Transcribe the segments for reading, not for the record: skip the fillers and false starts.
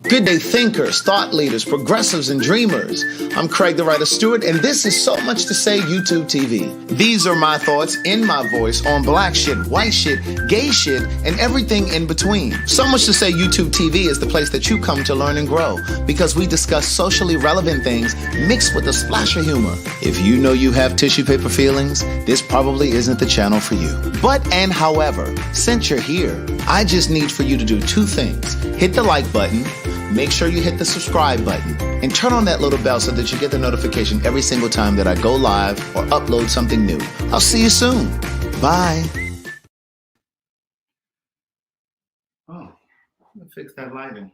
Good day, thinkers, thought leaders, progressives, and dreamers. I'm Craig the Writer Stewart, and this is So Much to Say YouTube TV. These are my thoughts in my voice on black shit, white shit, gay shit, and everything in between. So Much to Say YouTube TV is the place that you come to learn and grow, because we discuss socially relevant things mixed with a splash of humor. If you know you have tissue paper feelings, this probably isn't the channel for you. But and however, since you're here, I just need for you to do two things. Hit the like button, make sure you hit the subscribe button, and turn on that little bell so that you get the notification every single time that I go live or upload something new. I'll see you soon. Bye. Oh, I'm gonna fix that lighting.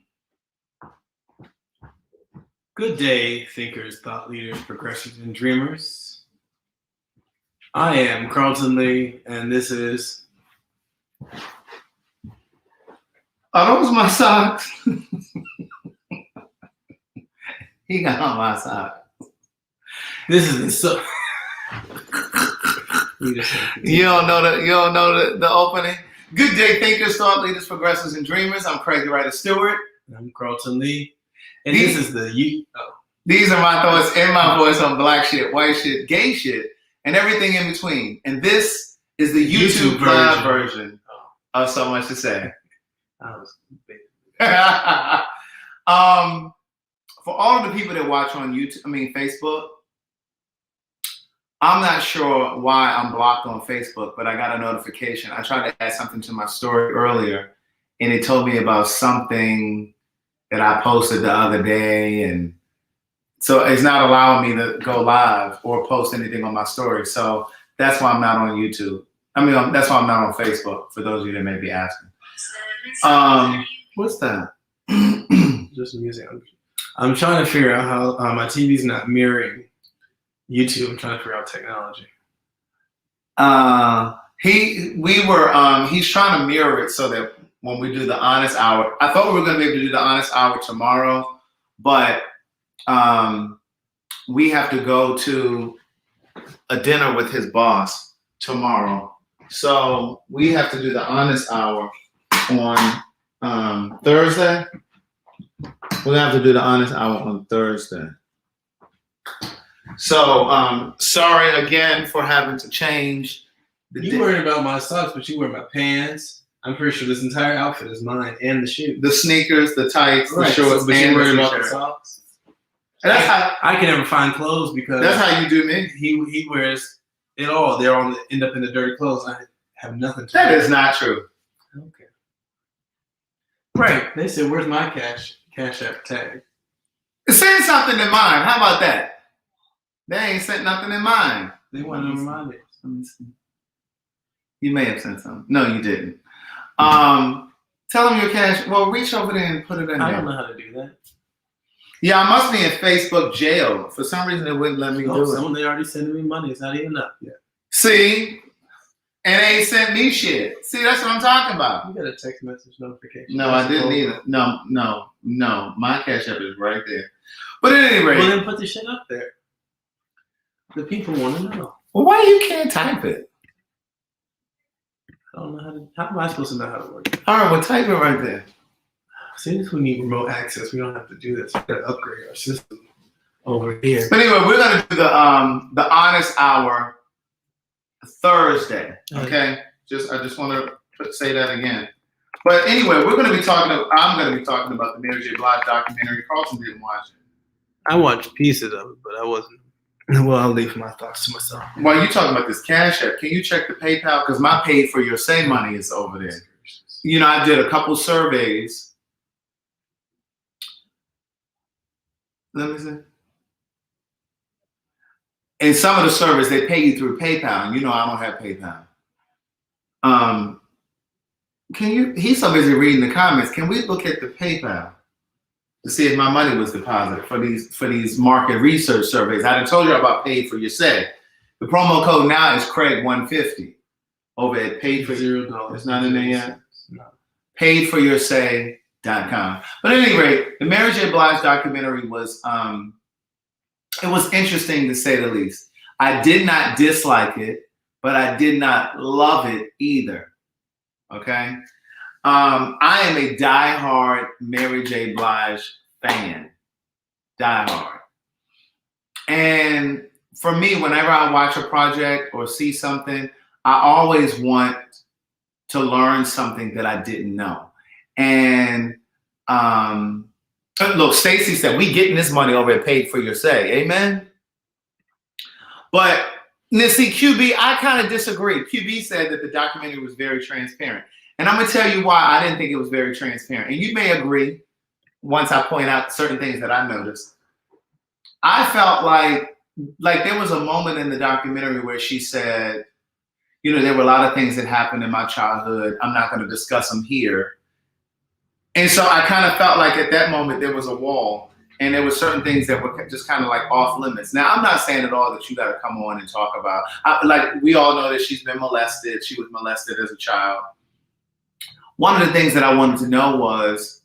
Good day, thinkers, thought leaders, progressives, and dreamers. I am Carlton Lee, and this is... Are those my socks? He got on my socks. This is the... So you don't know the opening? Good day, thinkers, thought leaders, progressives, and dreamers. I'm Craig the Writer Stewart. I'm Carlton Lee. And this is the... These are my thoughts in my voice on black shit, white shit, gay shit, and everything in between. And this is the YouTube live version of So Much to Say. For all of the people that watch on Facebook, I'm not sure why I'm blocked on Facebook, but I got a notification. I tried to add something to my story earlier, and it told me about something that I posted the other day, and so it's not allowing me to go live or post anything on my story. So that's why I'm not on YouTube. That's why I'm not on Facebook, for those of you that may be asking. What's that? Just music. I'm trying to figure out how my TV's not mirroring YouTube. I'm trying to figure out technology. He's trying to mirror it so that when we do the honest hour, I thought we were going to be able to do the honest hour tomorrow, but we have to go to a dinner with his boss tomorrow. So we have to do the honest hour on Thursday. We're gonna have to do the honest hour on Thursday. So sorry again for having to change. You worried about my socks, but you wear my pants. I'm pretty sure this entire outfit is mine, and the shoes, the sneakers, the tights, right, the shorts, but and you worried the about the socks. And that's how I can never find clothes because that's how you do me. He wears it all. They're all end up in the dirty clothes. I have nothing to That do. is not true. Okay. Right. They said, "Where's my cash app tag?" Send something in mine. How about that? They ain't sent nothing in mine. They want to remind me. You may have sent something. No, you didn't. Tell them your cash. Well, reach over there and put it in there. I don't know how to do that. Yeah, I must be in Facebook jail. For some reason, they wouldn't let me do it. Someone, they already sending me money. It's not even up yet. See? And they ain't sent me shit. See, that's what I'm talking about. You got a text message notification. No, I didn't either. No. My cash app is right there. But at any rate. Well, then put the shit up there. The people want to know. Well, why you can't type it? I don't know how am I supposed to know how to work it? All right, well, type it right there. Since we need remote access, we don't have to do this. We got to upgrade our system over here. But anyway, we're going to do the honest hour Thursday. Okay, I just want to say that again. But anyway, I'm going to be talking about the Mary J Blige documentary. Carlton didn't watch it. I watched pieces of it, but I wasn't. Well, I'll leave my thoughts to myself. While you're talking about this Cash App, can you check the PayPal? Because my paid for your say money is over there. You know, I did a couple surveys. Let me see. In some of the surveys, they pay you through PayPal, and you know I don't have PayPal. He's so busy reading the comments. Can we look at the PayPal to see if my money was deposited for these market research surveys? I done told you about Paid for Your Say. The promo code now is Craig150 over at Paid for $0. It's not in there yet. No. PaidForYourSay.com. But at any rate, the Mary J Blige documentary was it was interesting to say the least. I did not dislike it, but I did not love it either. Okay. I am a diehard Mary J. Blige fan. Diehard. And for me, whenever I watch a project or see something, I always want to learn something that I didn't know. And look, Stacey said, we getting this money over at Paid for Your Say. Amen? But, see, QB, I kind of disagree. QB said that the documentary was very transparent. And I'm going to tell you why I didn't think it was very transparent. And you may agree once I point out certain things that I noticed. I felt like there was a moment in the documentary where she said, you know, there were a lot of things that happened in my childhood. I'm not going to discuss them here. And so I kind of felt like at that moment there was a wall and there were certain things that were just kind of like off limits. Now, I'm not saying at all that you got to come on and talk about, like we all know that she's been molested. She was molested as a child. One of the things that I wanted to know was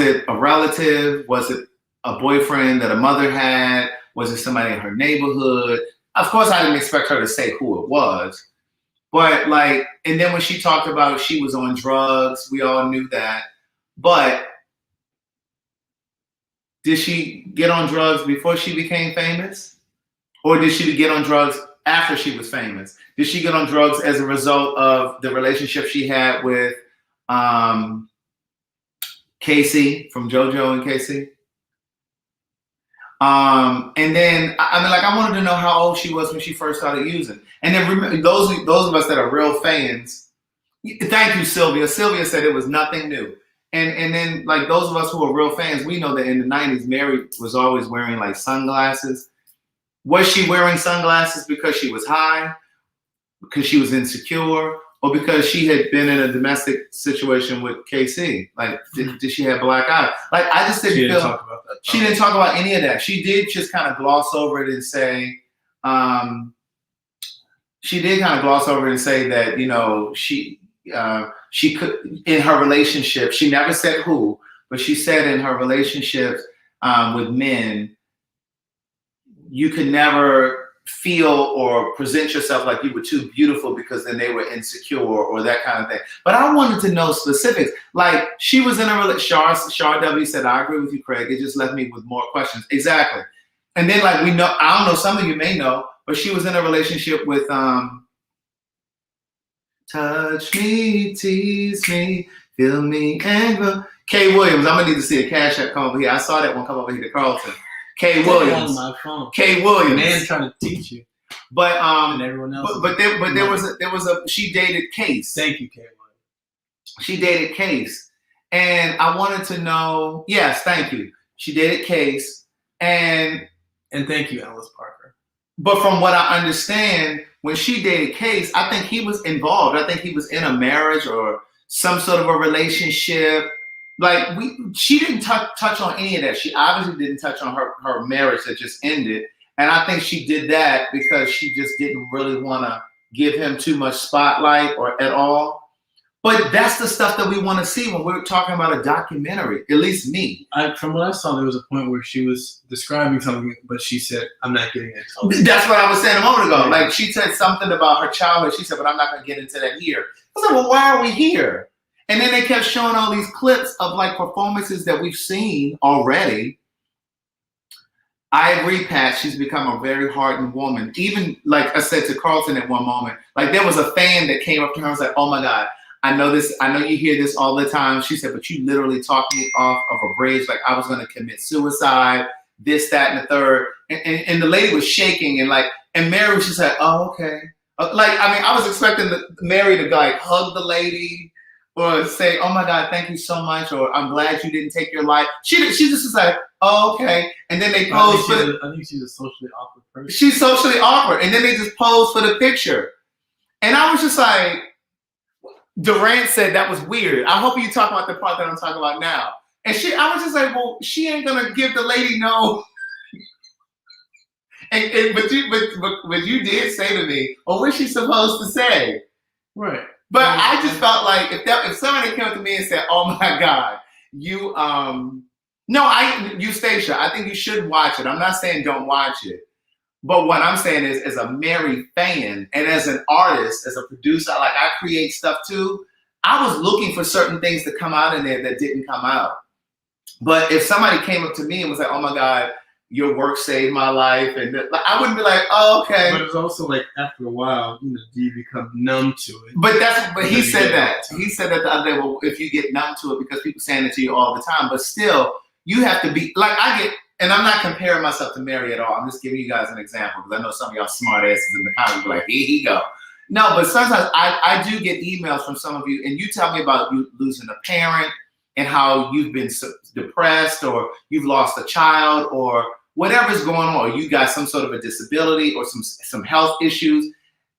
it a relative? Was it a boyfriend that a mother had? Was it somebody in her neighborhood? Of course, I didn't expect her to say who it was. But like, and then when she talked about she was on drugs, we all knew that. But did she get on drugs before she became famous? Or did she get on drugs after she was famous? Did she get on drugs as a result of the relationship she had with Casey from JoJo and Casey? And then, I mean, like, I wanted to know how old she was when she first started using. And then remember, those of us that are real fans, thank you, Sylvia. Sylvia said it was nothing new. And then, like, those of us who are real fans, we know that in the 90s, Mary was always wearing, like, sunglasses. Was she wearing sunglasses because she was high, because she was insecure, or because she had been in a domestic situation with KC? Like, did she have black eyes? Like, I just didn't feel... talk about that. She didn't talk about any of that. She did just kind of gloss over it and say... she did kind of gloss over it and say that, you know, she could, in her relationship, she never said who, but she said in her relationships with men, you could never feel or present yourself like you were too beautiful because then they were insecure or that kind of thing. But I wanted to know specifics. Like, she was in a relationship. Shar W said, I agree with you, Craig. It just left me with more questions. Exactly. And then, like, we know, I don't know, some of you may know, but she was in a relationship with touch me, tease me, feel me, anger. Kay Williams. I'm gonna need to see a Cash App come over here. I saw that one come over here to Carlton. Kay Williams. On my phone. Kay Williams. Man trying to teach you. But and everyone else. But there was a she dated Case. Thank you, Kay Williams. She dated Case, and I wanted to know. Yes, thank you. She dated Case, and thank you, Alice Parker. But from what I understand, when she dated Case, I think he was involved. I think he was in a marriage or some sort of a relationship. Like, she didn't touch on any of that. She obviously didn't touch on her marriage that just ended. And I think she did that because she just didn't really want to give him too much spotlight or at all. But that's the stuff that we want to see when we're talking about a documentary, at least me. From what I saw, there was a point where she was describing something, but she said, I'm not getting it. That's what I was saying a moment ago. Like, she said something about her childhood. She said, but I'm not going to get into that here. I was like, well, why are we here? And then they kept showing all these clips of, like, performances that we've seen already. I agree, Pat. She's become a very hardened woman. Even, like I said to Carlton at one moment, like, there was a fan that came up to her and was like, oh, my God, I know this. I know you hear this all the time. She said, but you literally talked me off of a bridge like I was going to commit suicide, this, that, and the third. And the lady was shaking and Mary was just like, oh, okay. Like, I mean, I was expecting Mary to, like, hug the lady or say, oh, my God, thank you so much, or I'm glad you didn't take your life. She just was like, oh, okay. And then they pose for I think she's a socially awkward person. She's socially awkward. And then they just pose for the picture. And I was just like, Durant said that was weird. I hope you talk about the part that I'm talking about now. And I was just like, well, she ain't gonna give the lady no. But you did say to me, well, what's she supposed to say? Right. But I just felt like if somebody came to me and said, oh my God, you Stacia, I think you should watch it. I'm not saying don't watch it. But what I'm saying is, as a Mary fan and as an artist, as a producer, like, I create stuff too, I was looking for certain things to come out in there that didn't come out. But if somebody came up to me and was like, "Oh my God, your work saved my life," and I wouldn't be like, "Oh, okay." But it's also like after a while, do you become numb to it? But he said that. He said that the other day. Well, if you get numb to it because people saying it to you all the time, but still, you have to be like I get. And I'm not comparing myself to Mary at all. I'm just giving you guys an example because I know some of y'all smart asses in the comments be like, "Here he go." No, but sometimes I do get emails from some of you, and you tell me about you losing a parent and how you've been depressed or you've lost a child or whatever's going on, or you got some sort of a disability or some health issues.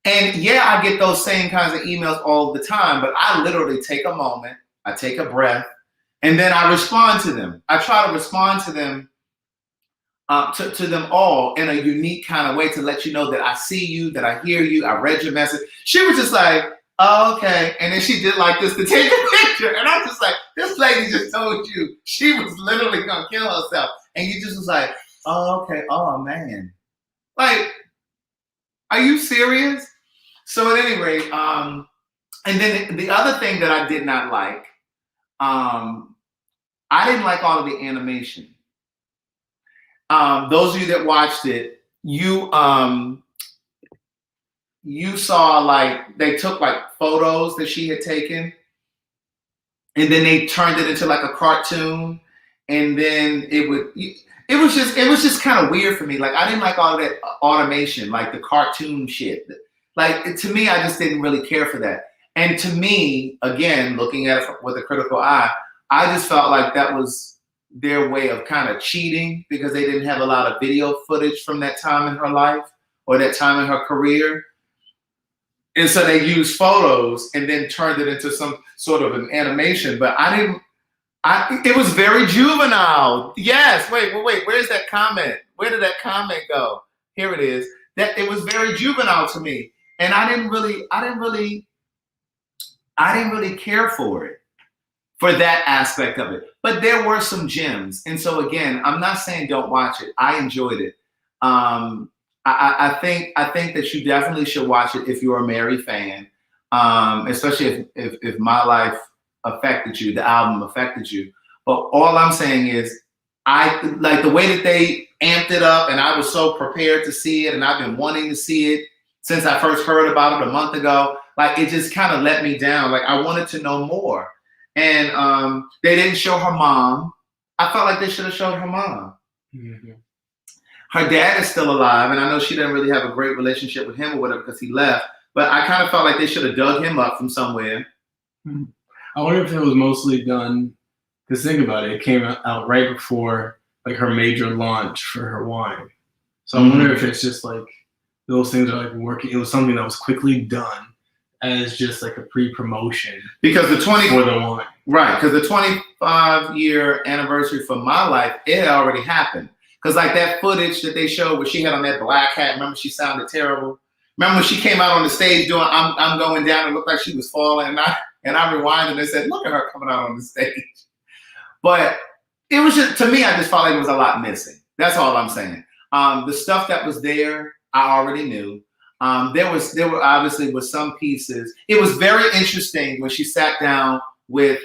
And yeah, I get those same kinds of emails all the time, but I literally take a moment, I take a breath, and then I respond to them. I try to respond to them, to them all in a unique kind of way to let you know that I see you, that I hear you, I read your message. She was just like, "Oh, okay." And then she did like this to take a picture. And I'm just like, this lady just told you she was literally going to kill herself. And you just was like, "Oh, okay. Oh, man." Like, are you serious? So at any rate, and then the other thing that I did not like, I didn't like all of the animation. Those of you that watched it, you saw like they took like photos that she had taken, and then they turned it into like a cartoon, and then it was just kind of weird for me. Like I didn't like all of that automation, like the cartoon shit. Like to me, I just didn't really care for that. And to me, again, looking at it with a critical eye, I just felt like that was their way of kind of cheating because they didn't have a lot of video footage from that time in her life or that time in her career. And so they used photos and then turned it into some sort of an animation. But it was very juvenile. Yes, wait, where's that comment? Where did that comment go? Here it is. That it was very juvenile to me. And I didn't really care for it. For that aspect of it. But there were some gems. And so again, I'm not saying don't watch it. I enjoyed it. I think that you definitely should watch it if you're a Mary fan, especially if My Life affected you, the album affected you. But all I'm saying is I like the way that they amped it up and I was so prepared to see it and I've been wanting to see it since I first heard about it a month ago. Like it just kind of let me down. Like I wanted to know more. And they didn't show her mom. I felt like they should have showed her mom. Mm-hmm. Her dad is still alive, and I know she didn't really have a great relationship with him or whatever because he left. But I kind of felt like they should have dug him up from somewhere. I wonder if it was mostly done, because think about it, it came out right before like her major launch for her wine. So I wonder if it's just like those things are like working. It was something that was quickly done as just like a pre-promotion because the 20 for the wine, right? Because the 25-year anniversary for My Life, it had already happened. Because like that footage that they showed where she had on that black hat, remember she sounded terrible. Remember when she came out on the stage doing "I'm Going Down," it looked like she was falling, and I rewinded and said, "Look at her coming out on the stage." But it was just, to me, I just felt like there was a lot missing. That's all I'm saying. The stuff that was there, I already knew. There were obviously was some pieces. It was very interesting when she sat down with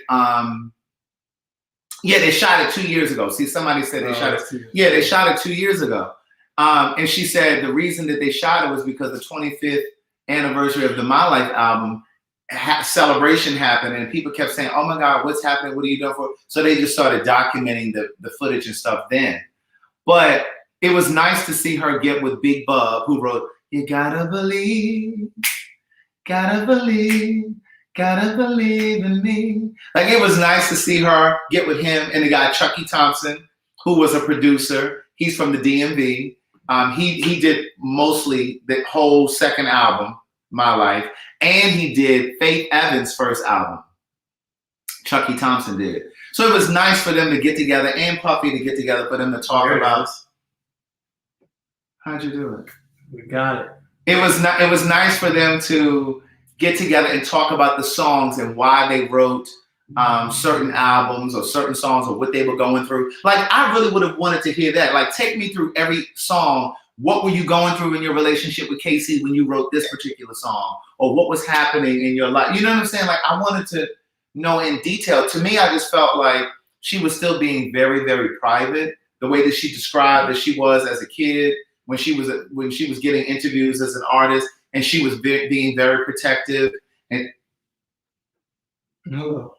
they shot it 2 years ago. See, somebody said they shot it. Yeah, they shot it 2 years ago. And she said the reason that they shot it was because the 25th anniversary of the My Life album celebration happened, and people kept saying, "Oh my God, what's happening? What are you doing for?" So they just started documenting the footage and stuff then. But it was nice to see her get with Big Bub, who wrote "You Gotta Believe, Gotta Believe, Gotta Believe in Me." Like it was nice to see her get with him and the guy Chucky Thompson, who was a producer. He's from the DMV. He did mostly the whole second album, My Life, and he did Faith Evans' first album. Chucky Thompson did. So it was nice for them to get together and Puffy to get together for them to talk about. How'd you do it? We got it. It was nice for them to get together and talk about the songs and why they wrote certain albums or certain songs or what they were going through. Like I really would have wanted to hear that. Like take me through every song. what were you going through in your relationship with Casey when you wrote this particular song? Or what was happening in your life? You know what I'm saying? Like, I wanted to know in detail. To me, I just felt like she was still being very, very private. The way that she described that she was as a kid, when she was getting interviews as an artist, and she was being very protective. And Hello.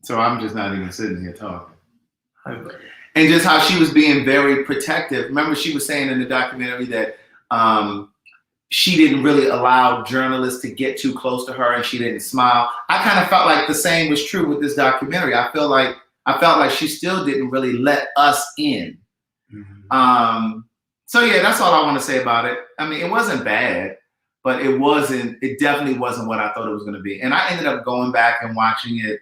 So I'm just not even sitting here talking. Hi, buddy. And just how she was being very protective. Remember, she was saying in the documentary that she didn't really allow journalists to get too close to her, and she didn't smile. I kind of felt like the same was true with this documentary. I felt like she still didn't really let us in. Mm-hmm. So yeah, that's all I want to say about it. I mean, it wasn't bad, but it definitely wasn't what I thought it was going to be. And I ended up going back and watching it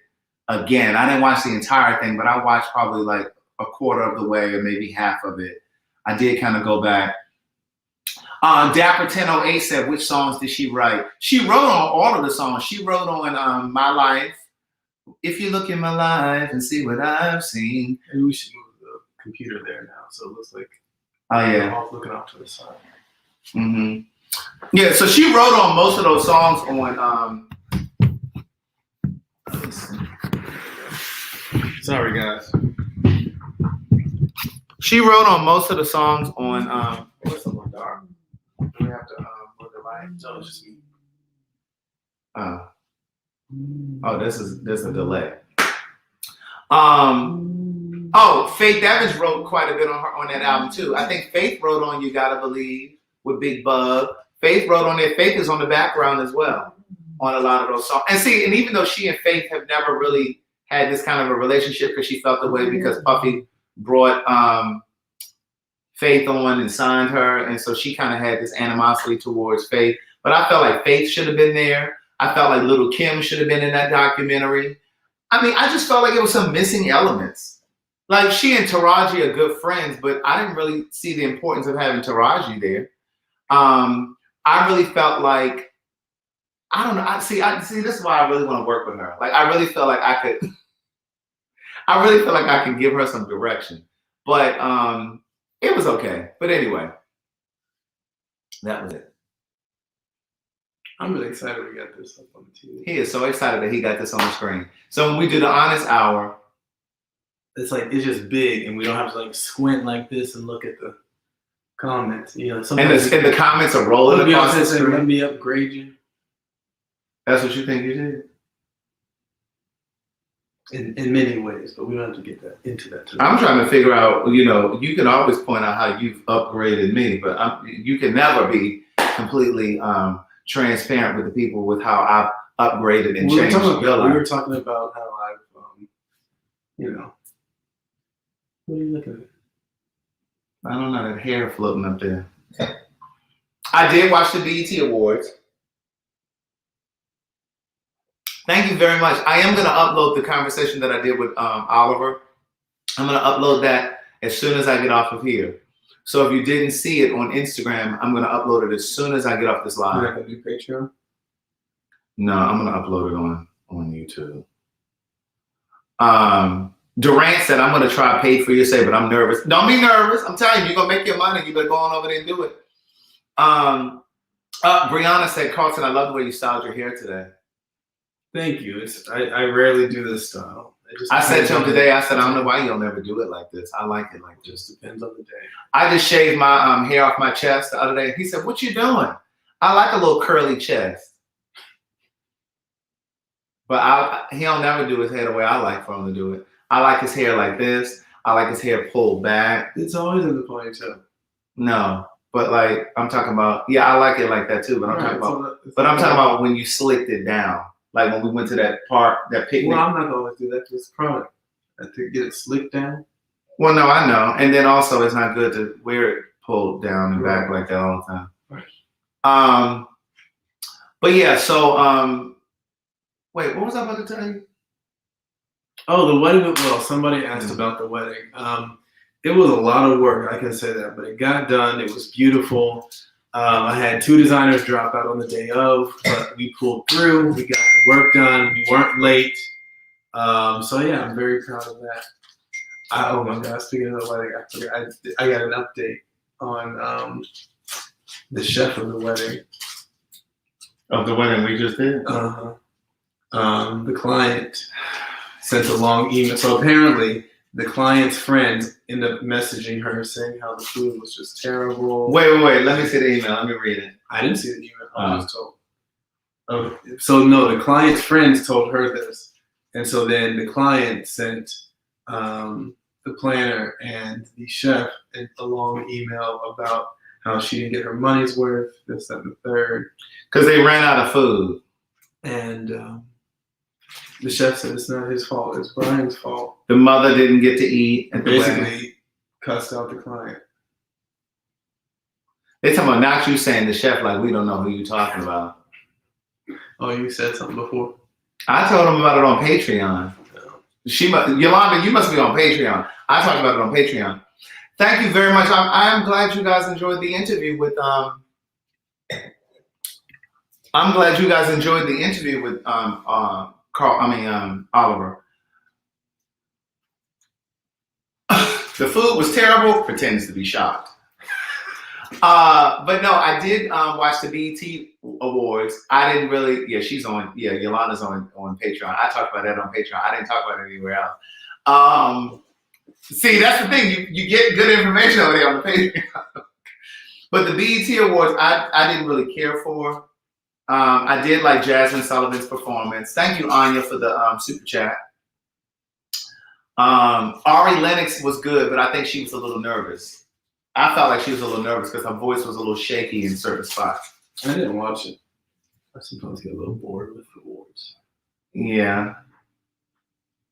again. I didn't watch the entire thing, but I watched probably like a quarter of the way or maybe half of it. I did kind of go back. Dapper 1008 said, which songs did she write? She wrote on all of the songs. She wrote on My Life. If you look in my life and see what I've seen. Maybe we should move the computer there now, so it looks like looking off to the side. Mm-hmm. Yeah, so she wrote on most of those songs on sorry guys. She wrote on most of the songs on what's the more dark? Do we have to move the light? No, it's just me. There's a delay. Faith Evans wrote quite a bit on that album too. I think Faith wrote on You Gotta Believe with Big Bug. Faith wrote on there. Faith is on the background as well on a lot of those songs. And even though she and Faith have never really had this kind of a relationship because she felt the way because Puffy brought Faith on and signed her, and so she kind of had this animosity towards Faith. But I felt like Faith should have been there. I felt like Little Kim should have been in that documentary. I mean, I just felt like it was some missing elements. Like, she and Taraji are good friends, but I didn't really see the importance of having Taraji there. I really felt like, I don't know. I see. This is why I really want to work with her. Like, I really feel like I could give her some direction. But it was okay. But anyway, that was it. I'm really excited we got this up on the TV. He is so excited that he got this on the screen. So when we do the Honest Hour, it's just big, and we don't have to like squint like this and look at the comments. You know, and the comments are rolling across the screen. Let me upgrade you. That's what you think you In did? many ways, but we don't have to get into that today. I'm trying to figure out, you can always point out how you've upgraded me, but you can never be completely transparent with the people with how I've upgraded and changed your life. We were talking about how I've, what are you looking at? I don't know, that hair floating up there. I did watch the BET Awards. Thank you very much. I am going to upload the conversation that I did with Oliver. I'm going to upload that as soon as I get off of here. So if you didn't see it on Instagram, I'm going to upload it as soon as I get off this live. You're not going to do Patreon? No, I'm going to upload it on YouTube. Durant said, I'm going to try pay for your say, but I'm nervous. Don't be nervous. I'm telling you, you're going to make your money. You better go on over there and do it. Brianna said, Carlton, I love the way you styled your hair today. Thank you. I rarely do this style. I said to him today, I said, I don't know why you don't ever do it like this. I like it like this. Depends on the day. I just shaved my hair off my chest the other day. He said, what you doing? I like a little curly chest. But he don't never do his hair the way I like for him to do it. I like his hair like this. I like his hair pulled back. It's always in the ponytail. No, but like I'm talking about, I like it like that too. But I'm talking about when you slicked it down. Like when we went to that park, that picnic. Well, I'm not going to do that. It's product. I have to get it slicked down. Well, no, I know. And then also it's not good to wear it pulled down and back like that all the time. Right. But yeah, so wait, what was I about to tell you? Oh, the wedding. Well, somebody asked about the wedding. It was a lot of work, I can say that, but it got done. It was beautiful. I had 2 designers drop out on the day of, but we pulled through. We got the work done. We weren't late. So yeah, I'm very proud of that. Oh my God! Speaking of the wedding, I got an update on the chef of the wedding. Of the wedding we just did. The client sent a long email. So apparently, the client's friends ended up messaging her saying how the food was just terrible. Wait. Let me see the email. Let me read it. I didn't see the email. I was told. So no, the client's friends told her this, and so then the client sent the planner and the chef a long email about how she didn't get her money's worth, this, that, and the third. Because they ran out of food. And the chef said it's not his fault, it's Brian's fault. The mother didn't get to eat at the wedding. Basically cussed out the client. They talking about not you saying the chef like we don't know who you talking about. Oh, you said something before? I told him about it on Patreon. Yolanda, you must be on Patreon. I talked about it on Patreon. Thank you very much. I'm glad you guys enjoyed the interview with Oliver. The food was terrible. Pretends to be shocked. But no, I did watch the BET Awards. I didn't really. Yeah, she's on. Yeah, Yolanda's on Patreon. I talked about that on Patreon. I didn't talk about it anywhere else. See, that's the thing. You get good information over there on the Patreon. But the BET Awards, I didn't really care for. I did like Jasmine Sullivan's performance. Thank you, Anya, for the super chat. Ari Lennox was good, but I think she was a little nervous. I felt like she was a little nervous because her voice was a little shaky in certain spots. I didn't watch it. I sometimes get a little bored with the awards. Yeah.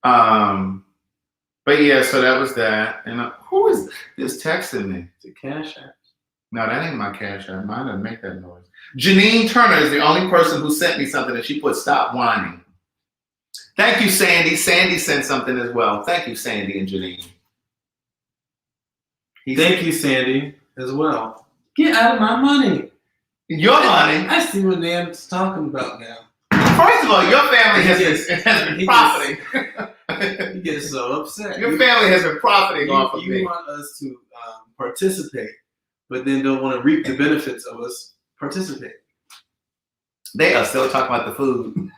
But yeah, so that was that. And who is this texting me? It's a Cash App. No, that ain't my Cash App. Mine doesn't make that noise. Janine Turner is the only person who sent me something and she put stop whining. Thank you, Sandy. Sandy sent something as well. Thank you, Sandy and Janine. Thank you, Sandy, as well. Get out of my money. Your money? I see what Nan's talking about now. First of all, your family has been profiting. He gets so upset. Your family has been profiting off of me. You want us to participate, but then don't want to reap the benefits of us participating. They are still talking about the food.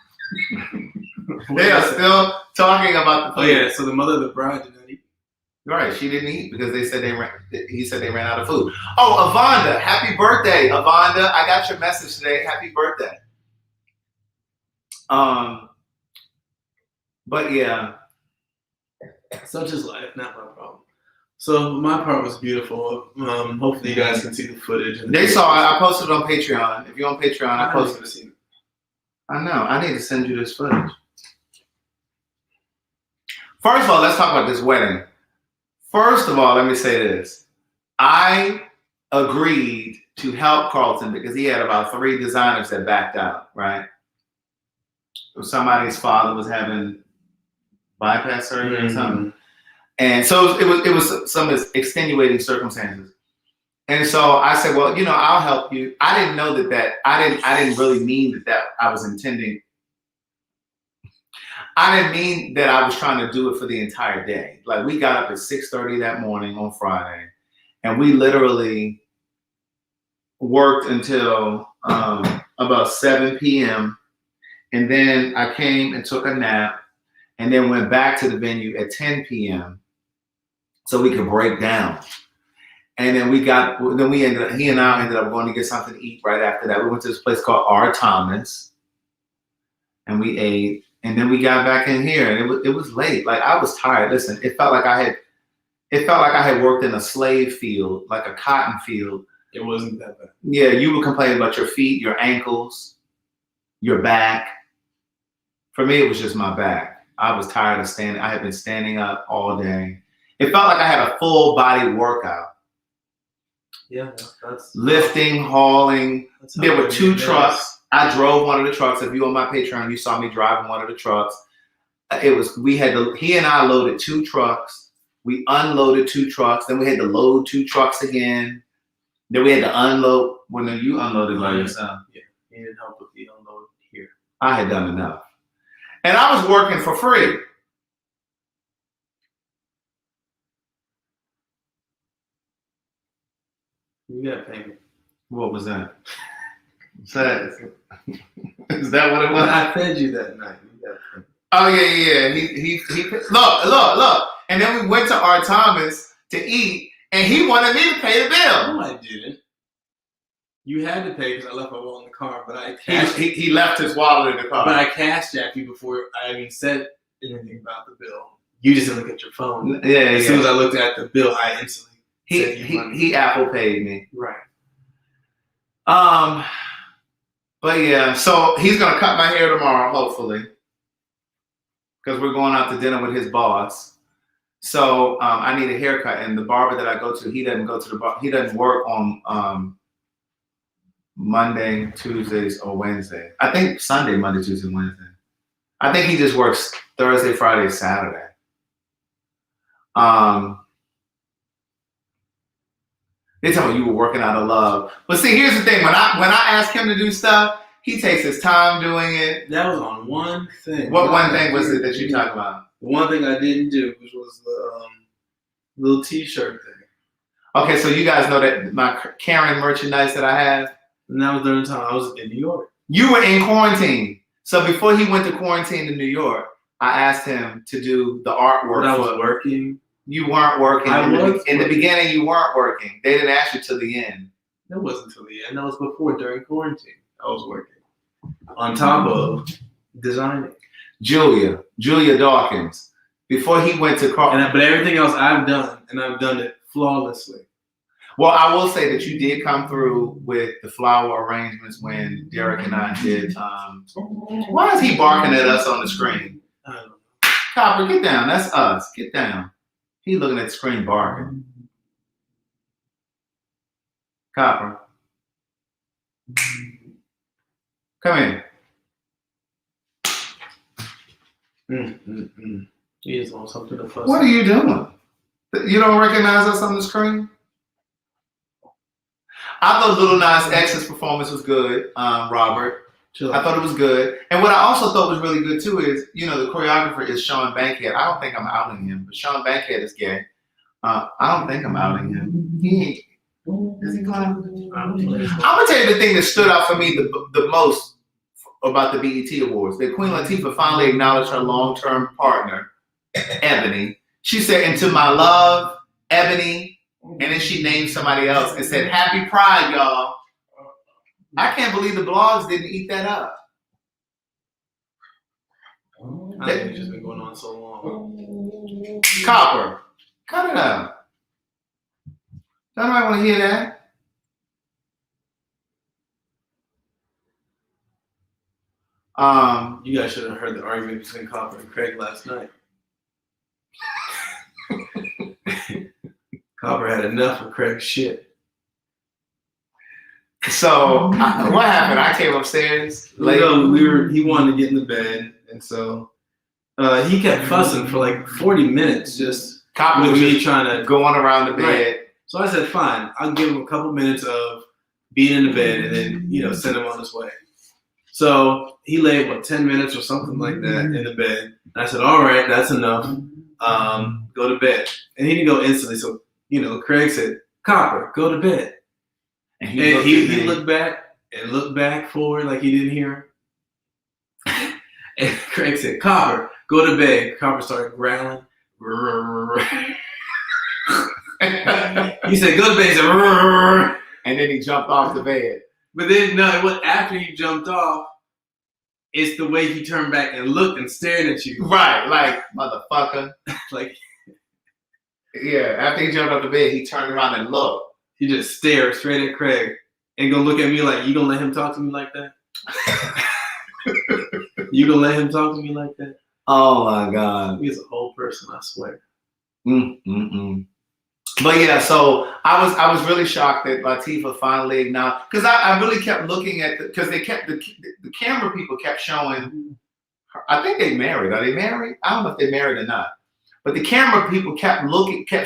They are still talking about the food. Oh yeah, so the mother of the bride did not eat. Right, she didn't eat because he said they ran out of food. Oh, Avonda, happy birthday, Avonda. I got your message today. Happy birthday. But yeah. Such is life, not my problem. So my part was beautiful. Hopefully you guys can see the footage. They saw it. I posted it on Patreon. If you're on Patreon, I posted it. I know. I need to send you this footage. First of all, let's talk about this wedding. First of all, let me say this. I agreed to help Carlton because he had about 3 designers that backed out, right? Somebody's father was having bypass surgery or something. And so it was some extenuating circumstances. And so I said, well, I'll help you. I didn't know that I didn't really mean that I was intending. I didn't mean that I was trying to do it for the entire day. Like we got up at 6:30 that morning on Friday and we literally worked until about 7 p.m. And then I came and took a nap and then went back to the venue at 10 p.m. so we could break down. And then he and I ended up going to get something to eat right after that. We went to this place called R. Thomas and we ate. And then we got back in here and it was late. Like I was tired. Listen, it felt like I had worked in a slave field, like a cotton field. It wasn't that bad. Yeah, you were complaining about your feet, your ankles, your back. For me, it was just my back. I was tired of standing. I had been standing up all day. It felt like I had a full body workout. Yeah, that's lifting, hauling. There were 2 trucks. I drove one of the trucks. If you on my Patreon, you saw me driving one of the trucks. He and I loaded 2 trucks. We unloaded 2 trucks. Then we had to load 2 trucks again. Then we had to unload. Well, no, you unloaded by yourself. Yeah, you needed help with the unload here. I had done enough. And I was working for free. You gotta pay me. What was that? Is that what it was? I fed you that night. You gotta pay me. Oh yeah. He look. And then we went to R. Thomas to eat, and he wanted me to pay the bill. No, I didn't. You had to pay because I left my wallet in the car, but He left his wallet in the car. But I cashed jacked you before I even said anything about the bill. You just didn't look at your phone. Yeah. As soon as I looked at the bill, I instantly he Apple paid me. Right. But yeah, so he's gonna cut my hair tomorrow, hopefully, because we're going out to dinner with his boss. So I need a haircut, and the barber that I go to, he doesn't go to the bar. He doesn't work on Monday, Tuesdays, or Wednesday. I think Sunday, Monday, Tuesday, Wednesday. I think he just works Thursday, Friday, Saturday. They tell me you were working out of love. But see, here's the thing. When I ask him to do stuff, he takes his time doing it. That was on one thing. What one thing was it that you talked about? The one thing I didn't do, which was the little T-shirt thing. Okay, so you guys know that my Karen merchandise that I have? And that was during the time I was in New York. You were in quarantine. So before he went to quarantine in New York, I asked him to do the artwork. But I was working. You weren't working. In the beginning, you weren't working. They didn't ask you till the end. That wasn't until the end. That was before, during quarantine. I was working. On top of designing. Julia Dawkins. Before he went to but everything else I've done, and I've done it flawlessly. Well, I will say that you did come through with the flower arrangements when Derek and I did. Why is he barking at us on the screen? I don't know. Copper, get down. That's us. Get down. He's looking at the screen barking. Copper. Come in. He just wants something to fuss. What are you doing? You don't recognize us on the screen? I thought Little Nas X's performance was good, Robert. Chill. I thought it was good. And what I also thought was really good too is, the choreographer is Sean Bankhead. I don't think I'm outing him, but Sean Bankhead is gay. I don't think I'm outing him. Is he going? I'm gonna tell you the thing that stood out for me the most about the BET Awards. That Queen Latifah finally acknowledged her long-term partner, Ebony. She said, "And to my love, Ebony," and then she named somebody else and said, "Happy Pride, y'all." I can't believe the blogs didn't eat that up. I think it's just been going on so long. Copper, cut it out. Don't nobody want to hear that. You guys should have heard the argument between Copper and Craig last night. Copper had enough of Craig's shit. So what happened? I came upstairs late. He wanted to get in the bed, and so he kept fussing for like 40 minutes, just Copper with was me trying to going around the bed. Right. So I said, fine, I'll give him a couple minutes of being in the bed, and then send him on his way. So he laid 10 minutes or something like that in the bed. And I said, all right, that's enough. Go to bed. And he didn't go instantly. So Craig said, Copper, go to bed. And he looked back and looked back forward like he didn't hear him. And Craig said, Copper, go to bed. Copper started growling. He said, go to bed. He said, and then he jumped off the bed. But then, after he jumped off, it's the way he turned back and looked and stared at you. Right, like, motherfucker. Like, yeah, after he jumped off the bed, he turned around and looked. He just stared straight at Craig and gonna look at me like, you gonna let him talk to me like that? You gonna let him talk to me like that? Oh my God. He's a whole person, I swear. But yeah, so I was really shocked that Latifah finally acknowledged, because I really kept looking at because they kept the camera people kept showing her. I think they married. Are they married? I don't know if they're married or not. But the camera people kept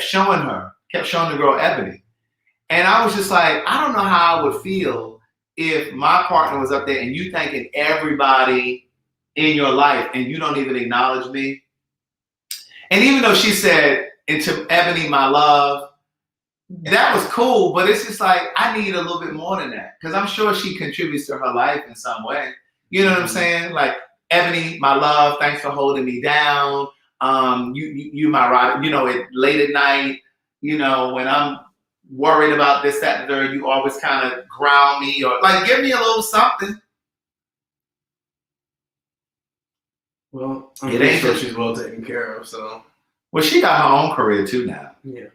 showing the girl Ebony. And I was just like, I don't know how I would feel if my partner was up there and you thanking everybody in your life and you don't even acknowledge me. And even though she said, "And to Ebony, my love," that was cool, but it's just like I need a little bit more than that because I'm sure she contributes to her life in some way. You know what I'm saying? Like Ebony, my love, thanks for holding me down. You my ride. You know, late at night. You know, when I'm worried about this, that, and the third, you always kind of ground me or like give me a little something. Well, I'm pretty sure she's well taken care of. So, well, she got her own career too now. Yeah.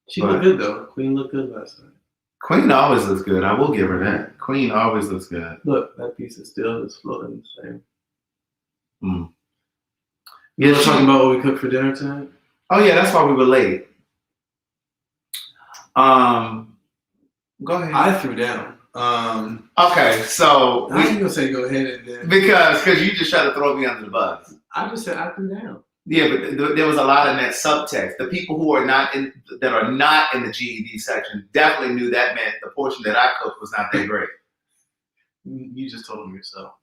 She looked good though. Queen looked good last night. Queen always looks good. I will give her that. Queen always looks good. Look, that piece is still just floating the same. Mm. You want to talk about what we cooked for dinner tonight? Oh yeah, that's why we were late. Go ahead. I threw down. Okay, so I was gonna say go ahead and then because you just tried to throw me under the bus. I just said I threw down. Yeah, but there was a lot of that subtext. The people who are not in the GED section definitely knew that meant the portion that I cooked was not that great. You just told them yourself.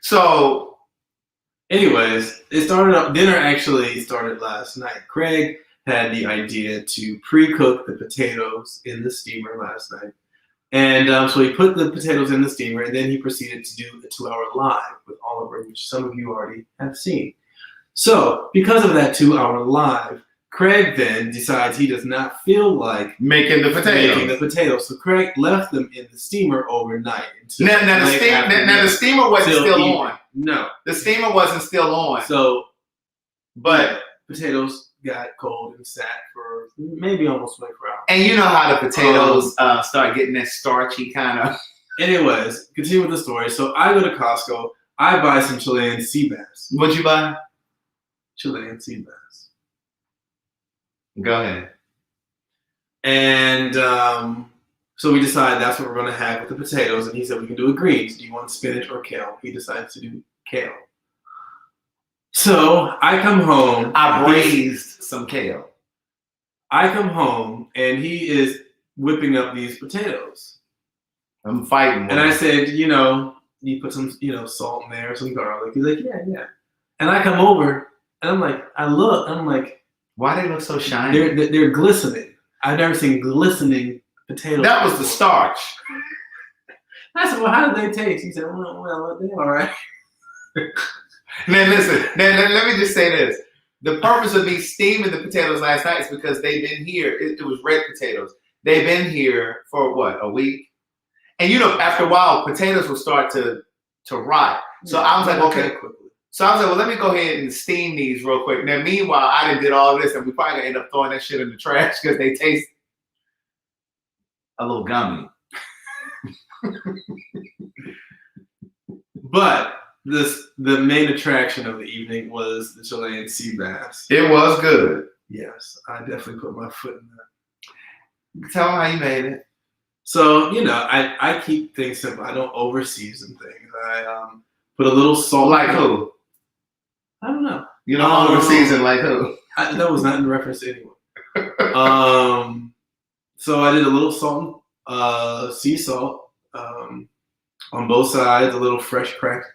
So, anyways, dinner actually started last night. Craig had the idea to pre-cook the potatoes in the steamer last night. And so he put the potatoes in the steamer, and then he proceeded to do a 2-hour live with Oliver, which some of you already have seen. So, because of that 2-hour live, Craig then decides he does not feel like making the potatoes. So Craig left them in the steamer overnight. Now the steamer wasn't still on. No. The steamer wasn't still on. So, but potatoes got cold and sat for maybe almost 24 hours. And you know how the potatoes start getting that starchy kind of. Anyways, continue with the story. So I go to Costco. I buy some Chilean sea bass. What'd you buy? Chilean sea bass. Go ahead. And so we decide that's what we're going to have with the potatoes. And he said we can do a greens. Do you want spinach or kale? He decides to do kale. So I come home. I braised some kale. I come home and he is whipping up these potatoes. I'm fighting. And I said, you put some, salt in there, some garlic. He's like, yeah. And I come over and I'm like, I'm like, why they look so shiny? They're glistening. I've never seen glistening potatoes. That was the starch. I said, well, how do they taste? He said, well, they're all right. Now listen, let me just say this. The purpose of me steaming the potatoes last night is because they've been here. It was red potatoes. They've been here for what, a week? And after a while, potatoes will start to rot. So I was like, okay. So I was like, well, let me go ahead and steam these real quick. Now, meanwhile, I done did all this, and we probably gonna end up throwing that shit in the trash because they taste a little gummy. But the main attraction of the evening was the Chilean sea bass. It was good. Yes, I definitely put my foot in that. Tell them how you made it. So, I keep things simple. I don't over-season things. I put a little salt. Like who? I don't know. You don't over-season like who? That was not in reference to anyone. So I did a little salt, sea salt, on both sides, a little fresh cracked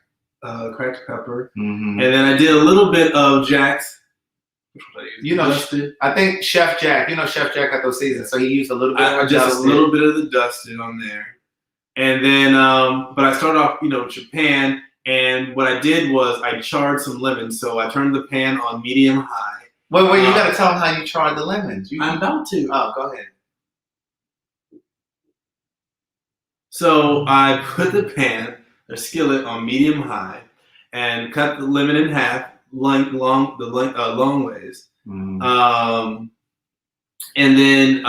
pepper. Mm-hmm. And then I did a little bit of Jack's. Dusted. I think Chef Jack, Chef Jack got those seasons, so he used a little bit of just a little bit of the dusted on there. And then, but I started off, with your pan, and what I did was I charred some lemons, so I turned the pan on medium high. Wait, you got to tell them how you charred the lemons. I'm about to. Oh, go ahead. So I put the skillet on medium high, and cut the lemon in half. Long ways, and then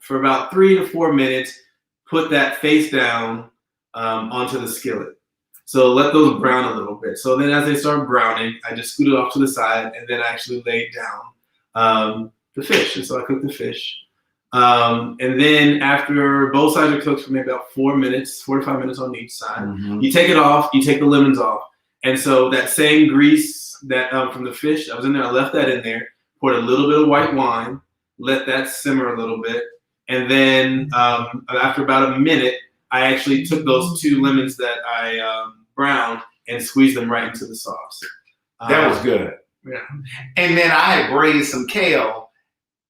for about 3 to 4 minutes, put that face down onto the skillet. So let those brown a little bit. So then, as they start browning, I just scoot it off to the side, and then I actually laid down the fish. And so I cooked the fish, and then after both sides are cooked for maybe about 4 to 5 minutes on each side, you take it off. You take the lemons off, and so that same grease that from the fish, I was in there, I left that in there, poured a little bit of white wine, let that simmer a little bit, and then after about a minute, I actually took those 2 lemons that I browned and squeezed them right into the sauce. That was good. Yeah. And then I had braised some kale,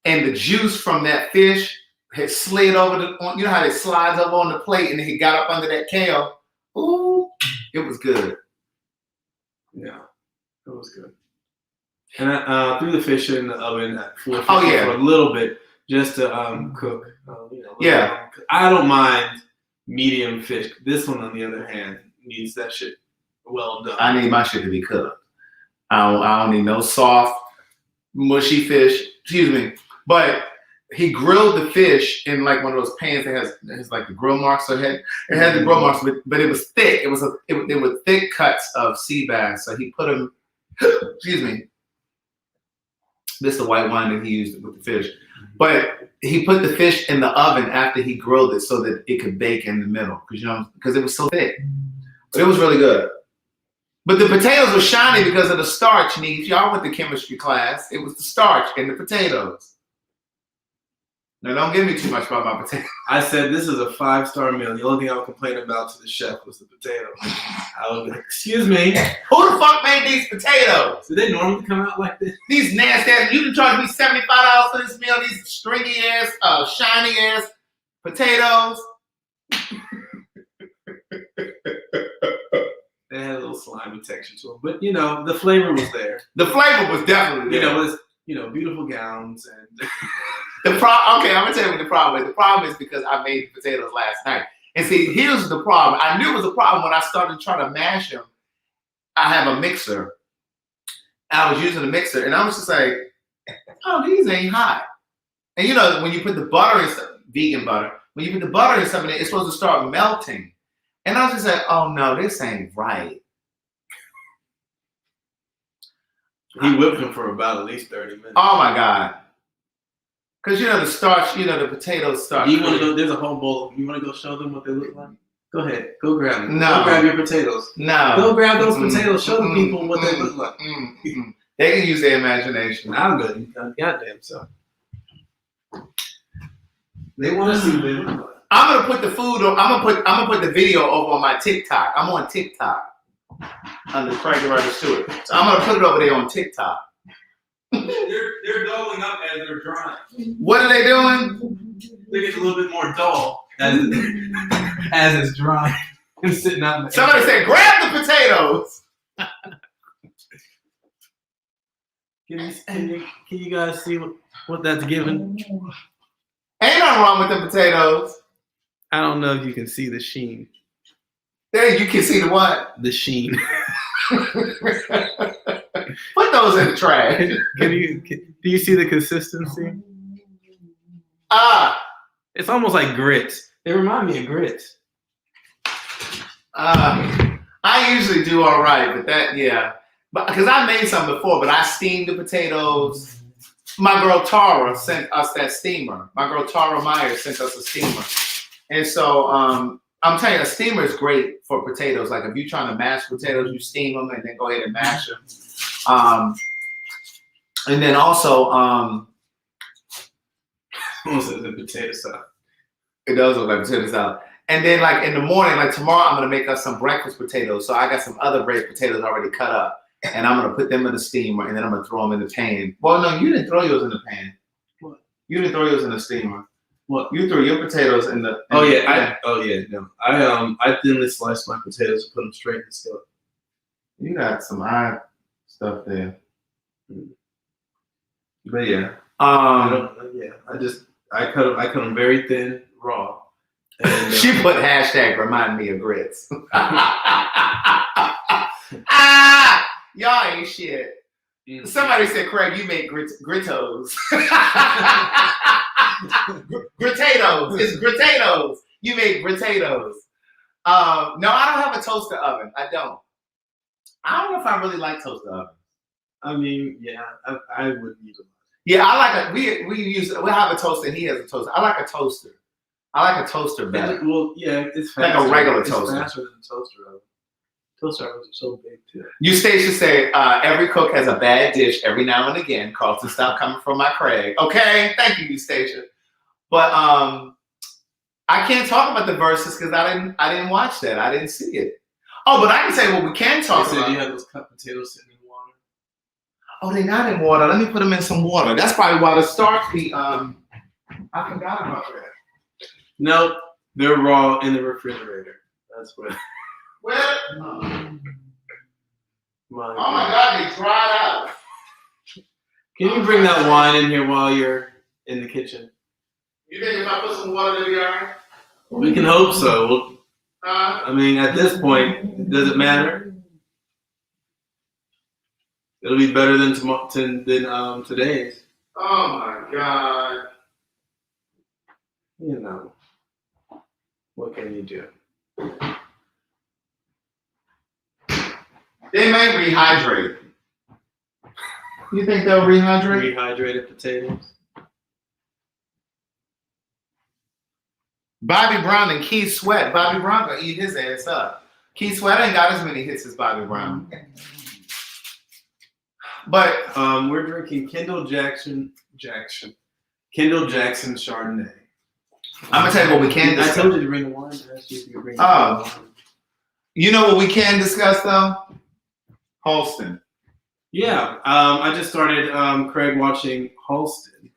and the juice from that fish had slid over you know how it slides over on the plate, and then he got up under that kale. Ooh, it was good. Yeah, it was good. And I threw the fish in the oven at 450 for a little bit, just to cook. I don't mind medium fish. This one, on the other hand, needs that shit well done. I need my shit to be cooked. I don't need no soft, mushy fish. Excuse me. But he grilled the fish in like one of those pans that has like the grill marks. So it had the grill marks, but it was thick. It was thick cuts of sea bass. So he put them. Excuse me. This is the white wine that he used with the fish. But he put the fish in the oven after he grilled it so that it could bake in the middle, because it was so thick. But it was really good. But the potatoes were shiny because of the starch needs. Y'all went to chemistry class. It was the starch in the potatoes. Now, don't give me too much about my potatoes. I said this is a 5-star meal. The only thing I would complain about to the chef was the potatoes. I would be like, excuse me. Who the fuck made these potatoes? Do they normally come out like this? These nasty ass, you can charge me $75 for this meal, these stringy ass, shiny ass potatoes. They had a little slimy texture to them. But, the flavor was there. The flavor was definitely there. It was, beautiful gowns and... Okay, I'm gonna tell you what the problem is. The problem is because I made potatoes last night. And see, here's the problem. I knew it was a problem when I started trying to mash them. I have a mixer. I was using a mixer, and I was just like, oh, these ain't hot. And when you put the butter in stuff, vegan butter, when you put the butter in something, it's supposed to start melting. And I was just like, oh no, this ain't right. He whipped them for about at least 30 minutes. Oh my God. Because the starch, the potatoes starch. You want to go? There's a whole bowl. You want to go show them what they look like? Go ahead. Go grab them. No. Go grab your potatoes. No. Go grab those potatoes. Show the people what they look like. They can use their imagination. I'm good. Goddamn so. They want to see them. I'm gonna put the food on. I'm gonna put the video over on my TikTok. I'm on TikTok under Craig the Writer Stewart. So I'm gonna put it over there on TikTok. They're dulling up as they're drying. What are they doing? They get a little bit more dull as it's drying and sitting out in the Somebody said, grab the potatoes. Can you guys see what that's giving? Ain't nothing wrong with the potatoes. I don't know if you can see the sheen. There, you can see the what? The sheen. Put those in the trash. Do you see the consistency? It's almost like grits. They remind me of grits. I usually do all right, but but because I made some before, but I steamed the potatoes. My girl Tara sent us that steamer. My girl Tara Myers sent us a steamer, and so I'm telling you, a steamer is great for potatoes. Like if you're trying to mash potatoes, you steam them and then go ahead and mash them. And then also, the potato salad. It does look like potato salad. And then like in the morning, like tomorrow, I'm gonna make us some breakfast potatoes. So I got some other baked potatoes already cut up, and I'm gonna put them in the steamer, and then I'm gonna throw them in the pan. Well, no, you didn't throw yours in the pan. What? You didn't throw yours in the steamer. What? You threw your potatoes in the. No. I thinly sliced my potatoes and put them straight in the skillet. You got some odd stuff there. But yeah. I cut them very thin, raw. And, she put hashtag remind me of grits. Y'all ain't shit. Mm-hmm. Somebody said, Craig, you make grittos. Gritatoes. It's gritatoes. You make gritatoes. No, I don't have a toaster oven. I don't know if I really like toaster ovens. I mean, yeah, I would use them. Yeah, I like we have a toaster and he has a toaster. I like a toaster. I like a toaster better. Well, yeah, it's faster. Like a regular toaster. It's faster than a toaster oven. Toaster ovens are so big too. Eustacia say every cook has a bad dish every now and again. Carlton, stop coming from my Craig. Okay, thank you, Eustacia. But I can't talk about the Versuz because I didn't watch that. I didn't see it. Oh, but I can say what we can talk about. You have those cut potatoes sitting in water. Oh, they're not in water. Let me put them in some water. That's probably why the starch be. I forgot about that. Nope, they're raw in the refrigerator. That's what. Well, oh My my God, they dried out. Can you bring that wine in here while you're in the kitchen? You think if I put some water, they'll be all right? We can hope so. I mean, at this point, does it matter? It'll be better than today's. Oh my God. You know, what can you do? They may rehydrate. You think they'll rehydrate? Rehydrated potatoes. Bobby Brown and Keith Sweat. Bobby Brown gonna eat his ass up. Keith Sweat ain't got as many hits as Bobby Brown. But we're drinking Kendall Jackson Chardonnay. I'm gonna tell you what we can discuss. I told you to bring the wine. I asked you if you could bring the wine. You know what we can discuss though? Halston. Yeah, I just started Craig watching Halston.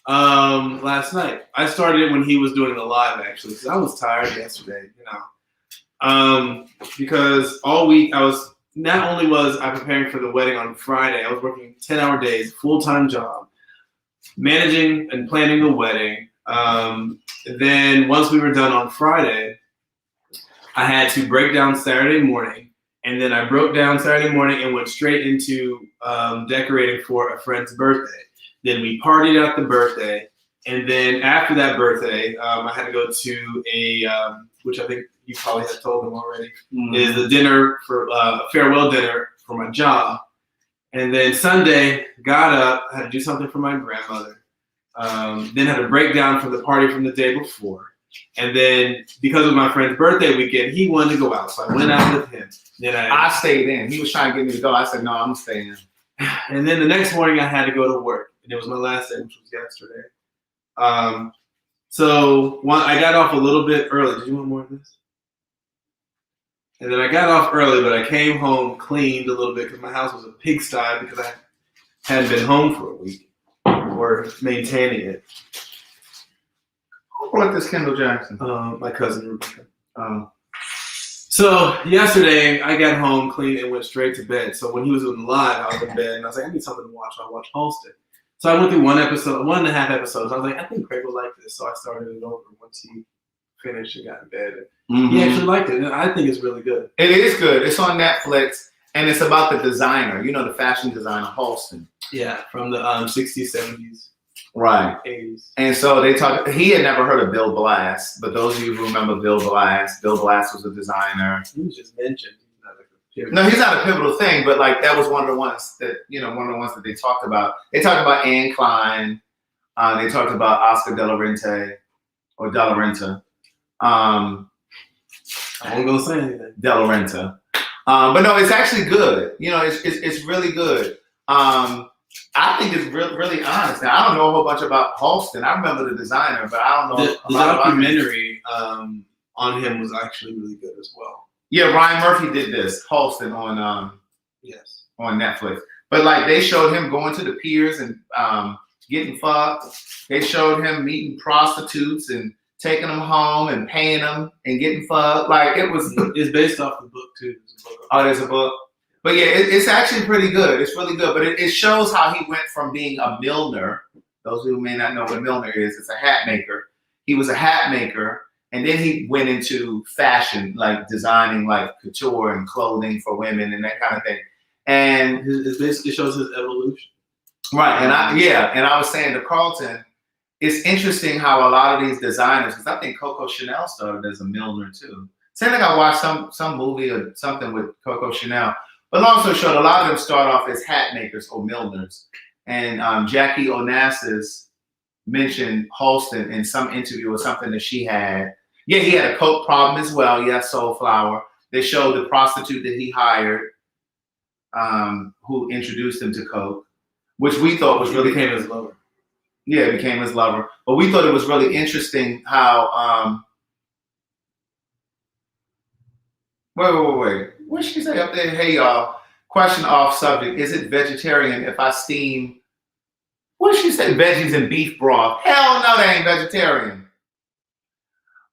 Last night. I started it when he was doing the live actually, because I was tired yesterday, because all week not only was I preparing for the wedding on Friday, I was working 10-hour days, full-time job, managing and planning the wedding. Then once we were done on Friday, I had to break down Saturday morning, and then I broke down Saturday morning and went straight into decorating for a friend's birthday. Then we partied at the birthday, and then after that birthday, I had to go to a, which I think you probably have told them already, is the dinner for a farewell dinner for my job. And then Sunday, got up, had to do something for my grandmother. Then had a breakdown from the party from the day before. And then because it was my friend's birthday weekend, he wanted to go out, so I went out with him. Then I stayed in. He was trying to get me to go. I said, no, I'm staying in. And then the next morning, I had to go to work, and it was my last day, which was yesterday. So I got off a little bit early. Did you want more of this? And then I got off early, but I came home, cleaned a little bit because my house was a pigsty because I hadn't been home for a week or maintaining it. Who brought this Kendall Jackson? My cousin Rebecca. So yesterday I got home, cleaned, and went straight to bed. So when he was on live, I was in bed, and I was like, I need something to watch. I watched Halston. So I went through 1.5 episodes. I was like, I think Craig will like this. So I started it over once he finished and got in bed. He actually liked it. And I think it's really good. It is good. It's on Netflix, and it's about the designer. You know, the fashion designer, Halston. Yeah, from the 60s, 70s. Right. 80s. And so they talked, he had never heard of Bill Blass, but those of you who remember Bill Blass was a designer. He was just mentioned. No, he's not a pivotal thing, but like that was one of the ones that, that they talked about. They talked about Anne Klein. They talked about Oscar De La Renta. I ain't gonna say anything. De La Renta. But no, it's actually good. It's really good. I think it's really honest. Now, I don't know a whole bunch about Halston. I remember the designer, but I don't know. The documentary on him was actually really good as well. Yeah, Ryan Murphy did this, Halston, on on Netflix. But like they showed him going to the piers and getting fucked. They showed him meeting prostitutes and taking them home and paying them and getting fucked. Like it's based off the book too. Oh, there's a book. But yeah, it's actually pretty good. It's really good. But it shows how he went from being a milliner. Those who may not know what a milliner is, it's a hat maker. He was a hat maker. And then he went into fashion, like designing like couture and clothing for women and that kind of thing. And it basically shows his evolution. Right. And I was saying to Carlton, it's interesting how a lot of these designers, because I think Coco Chanel started as a milliner too. Same thing, I watched some movie or something with Coco Chanel. But long story short, a lot of them start off as hat makers or milliners. And Jackie Onassis mentioned Halston in some interview or something that she had. Yeah, he had a coke problem as well. Yes, Soulflower. They showed the prostitute that he hired, who introduced him to coke, which we thought was really became his lover. Yeah, became his lover. But we thought it was really interesting how. Wait. What did she say up there? Hey, y'all. Question off subject. Is it vegetarian if I steam, what did she say, veggies and beef broth? Hell no, that ain't vegetarian.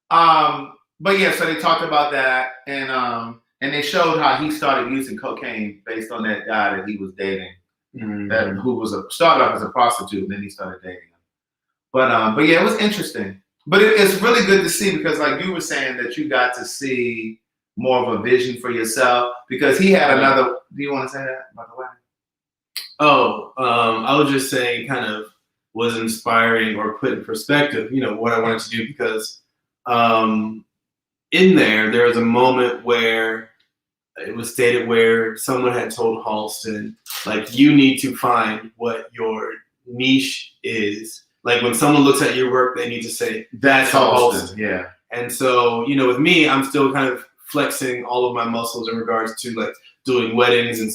But yeah, so they talked about that, and they showed how he started using cocaine based on that guy that he was dating, who was started off as a prostitute, and then he started dating him. But yeah, it was interesting. But it's really good to see because, like you were saying, that you got to see more of a vision for yourself because he had another. Do you want to say that about the wedding? Oh, I was just saying, kind of was inspiring or put in perspective, what I wanted to do because in there was a moment where it was stated where someone had told Halston, like, you need to find what your niche is. Like when someone looks at your work, they need to say, that's Halston. Yeah. And so, with me, I'm still kind of flexing all of my muscles in regards to like doing weddings and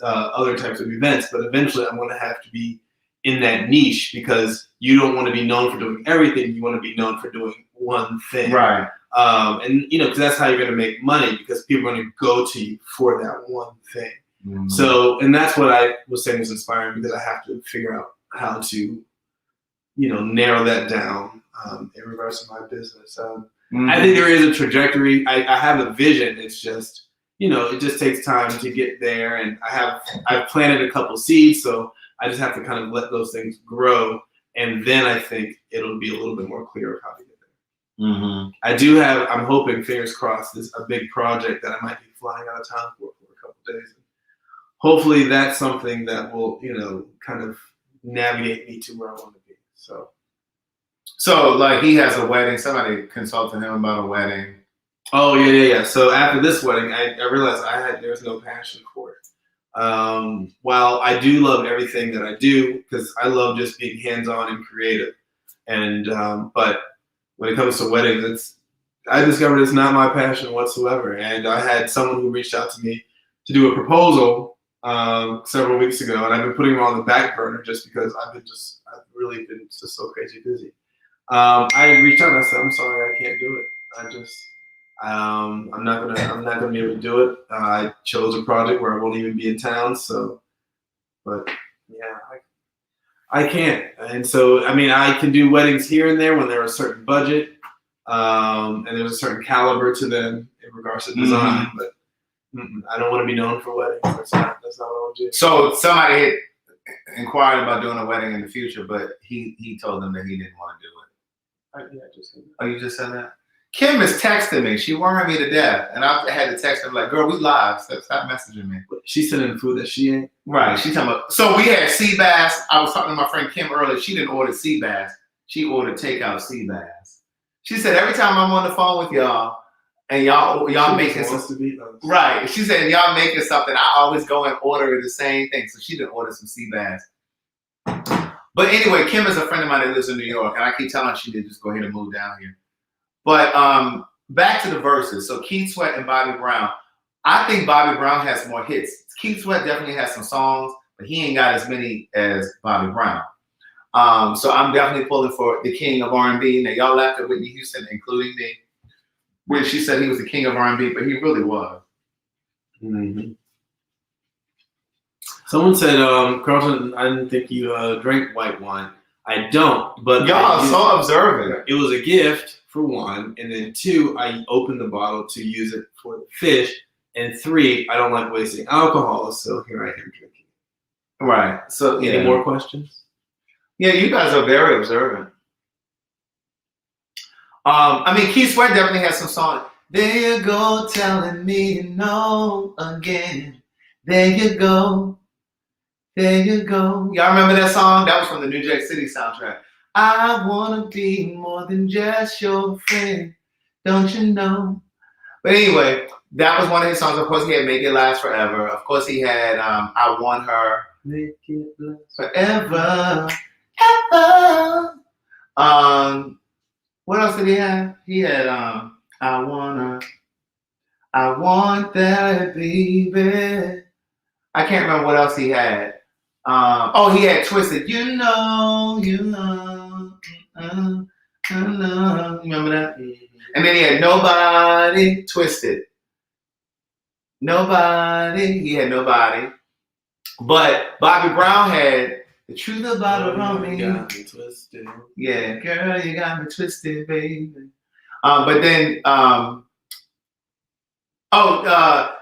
other types of events. But eventually I'm going to have to be in that niche because you don't want to be known for doing everything. You want to be known for doing one thing. Right. And, because that's how you're going to make money because people are going to go to you for that one thing. Mm-hmm. So, and that's what I was saying was inspiring because I have to figure out how to, narrow that down in regards to my business. I think there is a trajectory. I have a vision. It's just, it just takes time to get there. And I've planted a couple seeds, so I just have to kind of let those things grow. And then I think it'll be a little bit more clear of how to get there. Mm-hmm. I'm hoping, fingers crossed, this a big project that I might be flying out of town for a couple of days. Hopefully that's something that will, kind of navigate me to where I want to be. So like he has a wedding. Somebody consulted him about a wedding. Oh yeah. So after this wedding, I realized there's no passion for it. While I do love everything that I do because I love just being hands-on and creative, and but when it comes to weddings, I discovered it's not my passion whatsoever. And I had someone who reached out to me to do a proposal several weeks ago, and I've been putting them on the back burner just because I've really been just so crazy busy. I reached out and I said, I'm sorry, I can't do it. I'm not gonna be able to do it. I chose a project where I won't even be in town. So, but yeah, I can't. And so, I can do weddings here and there when there's a certain budget, and there's a certain caliber to them in regards to design. Mm-hmm. But I don't want to be known for weddings. That's not what I want to do. So somebody had inquired about doing a wedding in the future, but he told them that he didn't want to do it. Yeah, I just said that. Oh, you just said that? Kim is texting me. She worried me to death. And I had to text her like, girl, we live. Stop messaging me. She's sending food that she ain't. Right. She talking about, so we had sea bass. I was talking to my friend Kim earlier. She didn't order sea bass. She ordered takeout sea bass. She said, every time I'm on the phone with y'all and y'all making something. Right. She said, y'all making something, I always go and order the same thing. So she didn't order some sea bass. But anyway, Kim is a friend of mine that lives in New York. And I keep telling her she did just go ahead and move down here. But back to the Versuz. So Keith Sweat and Bobby Brown. I think Bobby Brown has more hits. Keith Sweat definitely has some songs, but he ain't got as many as Bobby Brown. So I'm definitely pulling for the king of R&B. Now y'all laughed at Whitney Houston, including me, when she said he was the king of R&B, but he really was. Mm-hmm. Someone said, Carlton, I didn't think you drank white wine. I don't, but y'all are so observant. It was a gift for one, and then two, I opened the bottle to use it for the fish, and three, I don't like wasting alcohol, so here I am drinking. Right. So yeah. Any more questions? Yeah, you guys are very observant. Keith Sweat definitely has some songs. There you go, telling me no again. There you go. There you go. Y'all remember that song? That was from the New Jack City soundtrack. I want to be more than just your friend. Don't you know? But anyway, that was one of his songs. Of course, he had Make It Last Forever. Of course, he had I Want Her. Make It Last Forever. Ever. What else did he have? He had I Want Her. I Want That Baby. I can't remember what else he had. He had Twisted. You know. You remember that? Mm-hmm. And then he had Nobody Twisted. Nobody. He had nobody. But Bobby Brown had The Truth About Me. Got me twisted. Yeah, girl, you got me twisted, baby. But then,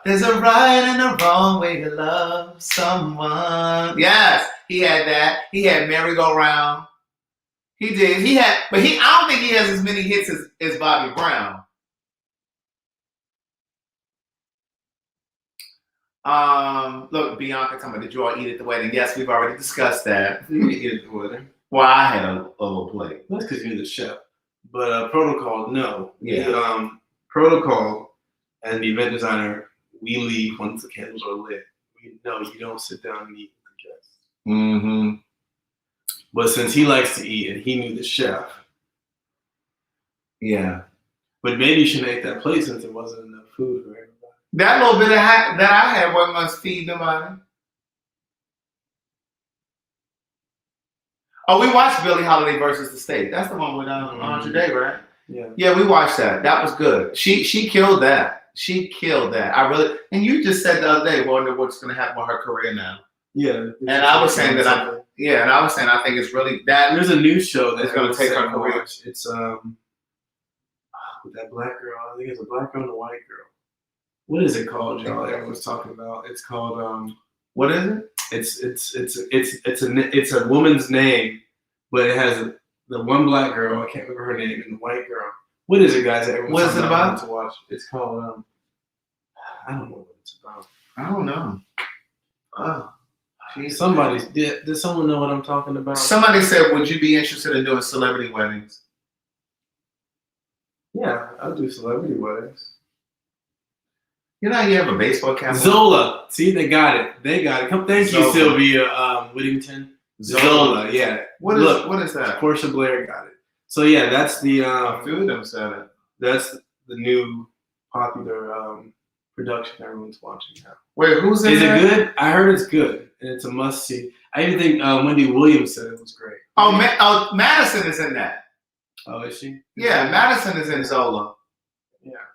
there's a right and a wrong way to love someone. Yes, he had that. He had Merry Go Round. He did. I don't think he has as many hits as Bobby Brown. Look, Bianca talking about, did you all eat at the wedding? Yes, we've already discussed that. You didn't eat at the wedding. Well, I had a little plate. That's because you're the chef. But protocol, no. Yeah. Protocol and the event designer, we leave once the candles are lit. No, you don't sit down and eat with the guests. Mm-hmm. But since he likes to eat and he knew the chef. Yeah. But maybe you shouldn't eat that plate since there wasn't enough food for everybody. That little bit that I had wasn't going to feed nobody. Oh, we watched Billie Holiday versus the State. That's the one with Andre Day, right? Yeah. Yeah, we watched that. That was good. She killed that. She killed that. And you just said the other day, wonder what's going to happen with her career now. Yeah. And I was saying I think it's really that. There's a new show that's going to take her career. It's with that black girl. I think it's a black girl and a white girl. What is it called, y'all? Everyone's talking about. It's called what is it? It's a woman's name, but it has the one black girl. I can't remember her name, and the white girl. What is it, guys? What is it about? To watch. It's called I don't know what it's about. I don't know. Oh, did someone know what I'm talking about? Somebody said, "Would you be interested in doing celebrity weddings?" Yeah, I'll do celebrity weddings. You know how you have a baseball cap? Zola. See, they got it. Come, thank you, Sylvia Whittington. Zola. Yeah. What is that? Portia Blair got it. So yeah, that's the. A few of them said it. That's the new popular production everyone's watching now. Wait, who's in Is that? It good? I heard it's good, and it's a must see. I even think Wendy Williams said it was great. Oh, Madison is in that. Oh, is she? Yeah, Madison is in Zola. Yeah.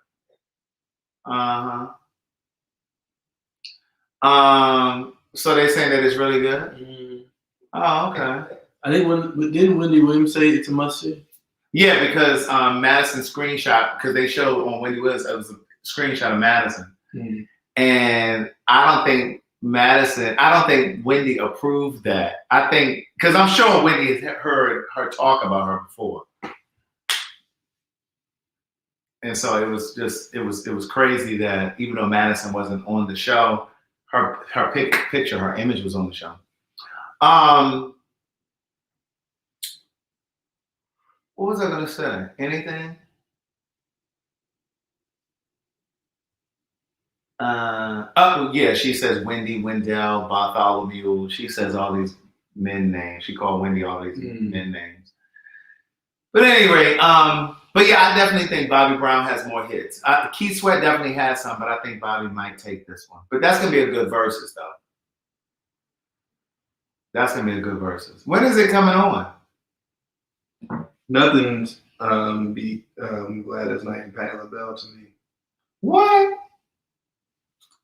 So they're saying that it's really good? Mm. Oh, okay. I think didn't Wendy Williams say it's a must see? Yeah, because Madison screenshot, because they showed on Wendy Williams, it was a screenshot of Madison. Mm. And I don't think Wendy approved that. I think, because I'm sure Wendy has heard her talk about her before. And so it was crazy that even though Madison wasn't on the show, her picture, her image was on the show. What was I gonna say? Anything? Oh yeah, she says Wendy, Wendell, Bartholomew. She says all these men names. She called Wendy all these men names. But anyway, but yeah, I definitely think Bobby Brown has more hits. Keith Sweat definitely has some, but I think Bobby might take this one. But that's gonna be a good versus, though. That's gonna be a good versus. When is it coming on? Nothing's beat Gladys Knight and Patti LaBelle to me. What?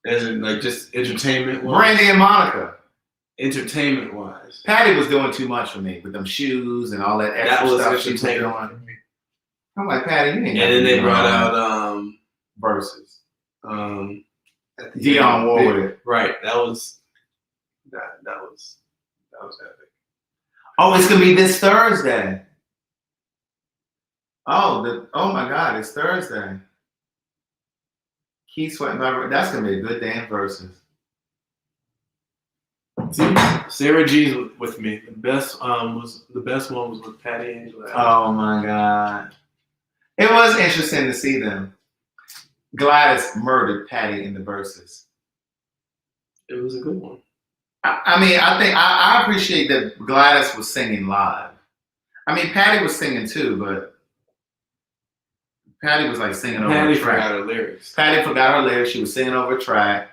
As in, like, just entertainment wise. Brandy and Monica. Entertainment wise. Patty was doing too much for me with them shoes and all that extra stuff she was doing. I'm like, Patty, you ain't. And then they brought out Versus. Dionne Warwick. Right. That was epic. Oh, it's gonna be this Thursday. Oh my God, it's Thursday. Keith Sweat, that's gonna be a good damn versus. See, Sarah G's with me. The best one was with Patty Angela. Oh my God, it was interesting to see them. Gladys murdered Patty in the verses. It was a good one. I mean, I think I appreciate that Gladys was singing live. I mean, Patty was singing too, but Patty was like singing over a track. Patty forgot her lyrics. Patty forgot her lyrics. She was singing over a track,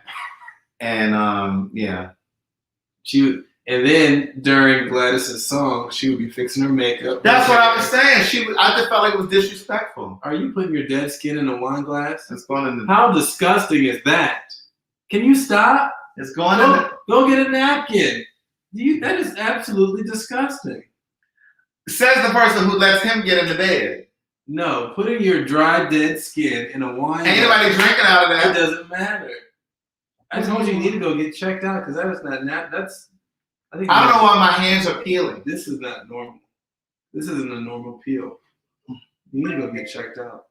and yeah. And then during Gladys's song, she would be fixing her makeup. That's what I was saying. I just felt like it was disrespectful. Are you putting your dead skin in a wine glass? It's going in the. How disgusting is that? Can you stop? It's going in. Go get a napkin. That is absolutely disgusting. Says the person who lets him get into bed. No, putting your dry, dead skin in a wine. Ain't nobody drinking out of that. It doesn't matter. I told you need to go get checked out because that is not that's. I don't know why my hands are peeling. This is not normal. This isn't a normal peel. You need to go get checked out.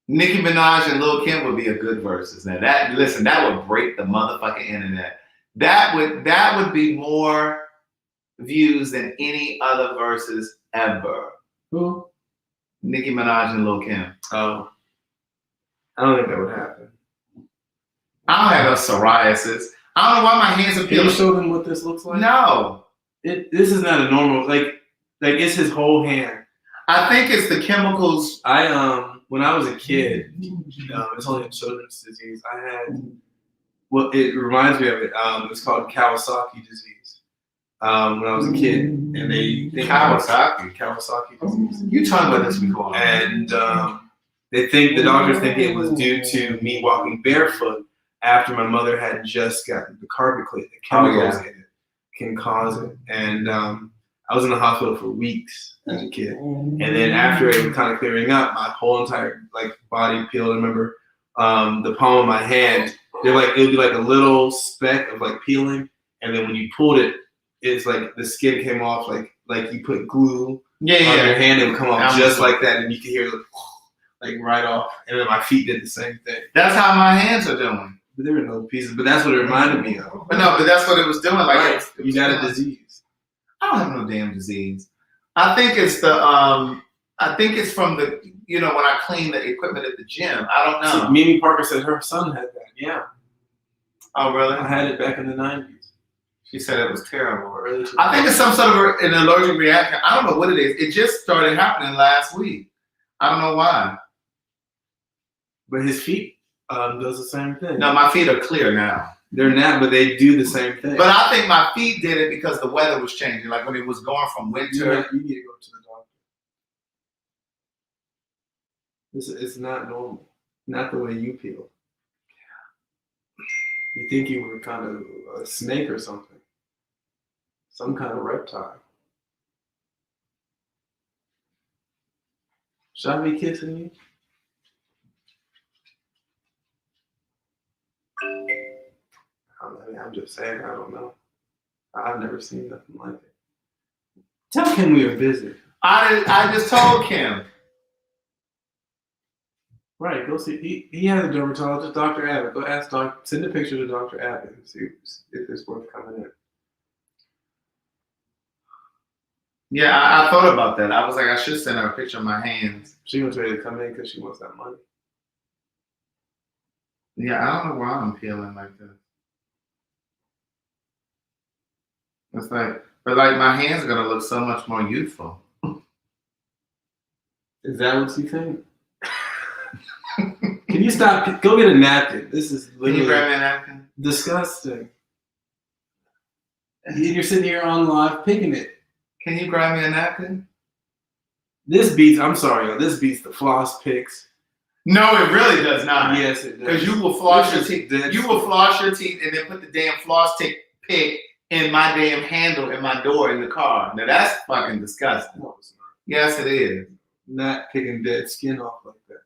Nicki Minaj and Lil Kim would be a good versus. Now that would break the motherfucking internet. That would be more views than any other verses ever. Who? Nicki Minaj and Lil Kim. Oh. I don't think that would happen. I don't have no psoriasis. I don't know why my hands are peeling. Can you show them what this looks like? No. This is not a normal, like it's his whole hand. I think it's the chemicals. When I was a kid, it's only a children's disease. I had, it reminds me of it. It's called Kawasaki disease. When I was a kid, and they think Kawasaki disease. You talked about this before. And the doctors think it was due to me walking barefoot after my mother had just gotten the carboclate. The chemicals in it can cause it. And I was in the hospital for weeks as a kid. And then after it was kind of clearing up, my whole entire body peeled. I remember the palm of my hand, it would be like a little speck of peeling. And then when you pulled it, it's like the skin came off like you put glue on your hand, it would come off just like that. And you could hear it right off. And then my feet did the same thing. That's how my hands are doing. But there were no pieces, but that's what it reminded me of. But that's what it was doing. Right. You got a disease. I don't have no damn disease. I think it's from the, when I clean the equipment at the gym. I don't know. See, Mimi Parker said her son had that. Yeah. Oh, really? I had it back in the 90s. She said it was terrible. I think it's some sort of an allergic reaction. I don't know what it is. It just started happening last week. I don't know why. But his feet does the same thing. No, my feet are clear now. They're not, but they do the same thing. But I think my feet did it because the weather was changing. Like when it was going from winter. You need to go to the doctor. It's not normal. Not the way you peel. You think you were kind of a snake or something. Some kind of reptile. Should I be kissing you? I'm just saying, I don't know. I've never seen nothing like it. Tell Kim we are busy. I just told Kim. Right, go see. He has a dermatologist, Dr. Abbott. Go ask send a picture to Dr. Abbott and see if it's worth coming in. Yeah, I thought about that. I was like, I should send her a picture of my hands. She gonna tell you to come in because she wants that money. Yeah, I don't know why I'm peeling like this. It's but my hands are gonna look so much more youthful. Is that what you think? Can you stop? Go get a napkin. This is literally. Can you grab me a napkin? Disgusting. You're sitting here on live picking it. Can you grab me a napkin? This beats. I'm sorry, y'all. This beats the floss picks. No, it really does not. Yes, it does. Because you will floss your teeth. You will floss your teeth and then put the damn floss pick in my damn handle in my door in the car. Now that's fucking disgusting. No, it's not. Yes, it is. Not picking dead skin off like that.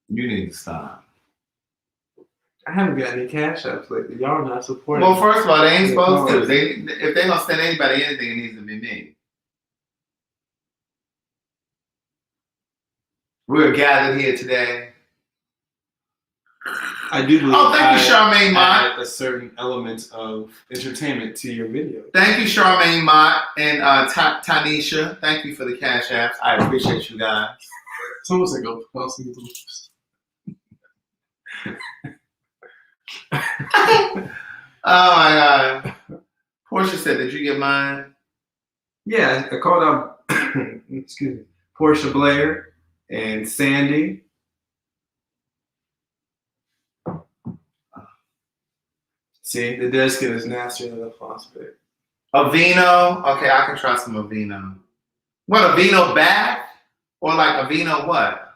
You need to stop. I haven't got any cash apps lately. Y'all are not supporting. Well, first of all, they ain't supposed to. If they're gonna send anybody anything, it needs to be me. We're gathered here today. I do believe thank you, Charmaine Mott. Add a certain element of entertainment to your video. Thank you, Charmaine Mott and Tanisha. Thank you for the cash apps. I appreciate you guys. It's almost like a passing boost. Oh my God. Portia said, did you get mine? Yeah, I called out excuse me, Portia Blair and Sandy. See, the dead skin is nastier than the floss pick. Aveeno. Okay, I can try some Aveeno. What, a vino bath? Or like a vino what?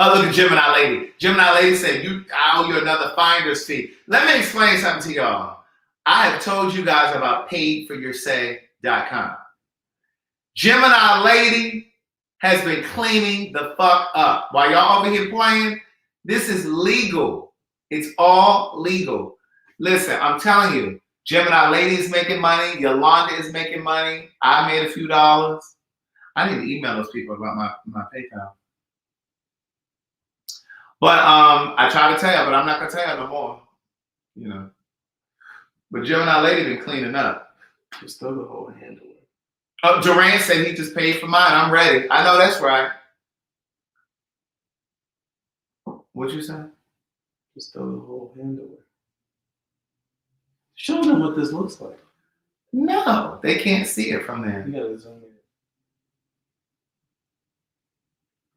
Oh, look at Gemini Lady. Gemini Lady said, I owe you another finder's fee. Let me explain something to y'all. I have told you guys about paidforyoursay.com. Gemini Lady has been cleaning the fuck up. While y'all over here playing, this is legal. It's all legal. Listen, I'm telling you, Gemini Lady is making money. Yolanda is making money. I made a few dollars. I need to email those people about my PayPal. But I try to tell you, but I'm not gonna tell you no more. You know. But Gemini Lady been cleaning up. Just throw the whole handle. Oh, Duran said he just paid for mine. I'm ready. I know that's right. What you say? Just throw the whole handle. Show them what this looks like. No, they can't see it from there. You gotta zoom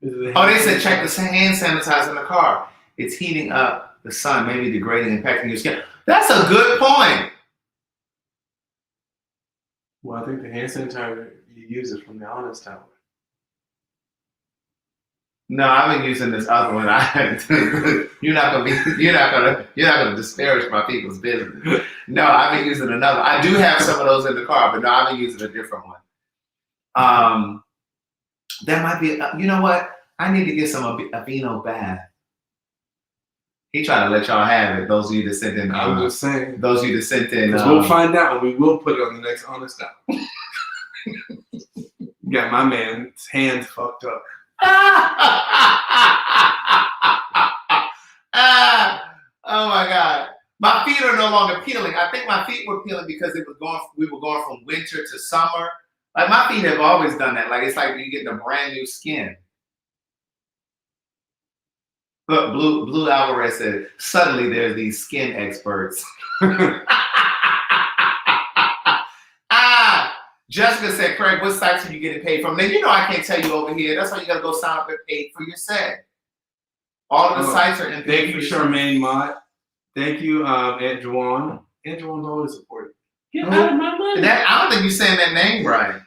in. Oh, they said check the hand sanitizer in the car. It's heating up the sun, maybe degrading, impacting your skin. That's a good point. Well, I think the hand sanitizer, you use it from the Honest Tower. No, I've been using this other one. You're not gonna disparage my people's business. No, I've been using another. I do have some of those in the car, but no, I've been using a different one. That might be. You know what? I need to get some Aveeno bath. He trying to let y'all have it. Those of you that sent in. I'm just saying. Those of you that sent in. We'll find out, and we will put it on the next Honest Hour. Got my man's hands fucked up. Oh my God. My feet are no longer peeling. I think my feet were peeling because we were going from winter to summer. Like my feet have always done that. Like it's like you're getting a brand new skin. Look, Blue Alvarez said, suddenly there's these skin experts. Jessica said, Craig, what sites are you getting paid from? Now, you know I can't tell you over here. That's why you got to go sign up and pay for your set. All of the sites are in. Thank you, Charmaine Mott. Thank you, Aunt Juan. Aunt Juan's always supporting. Get out of my money. I don't think you're saying that name right.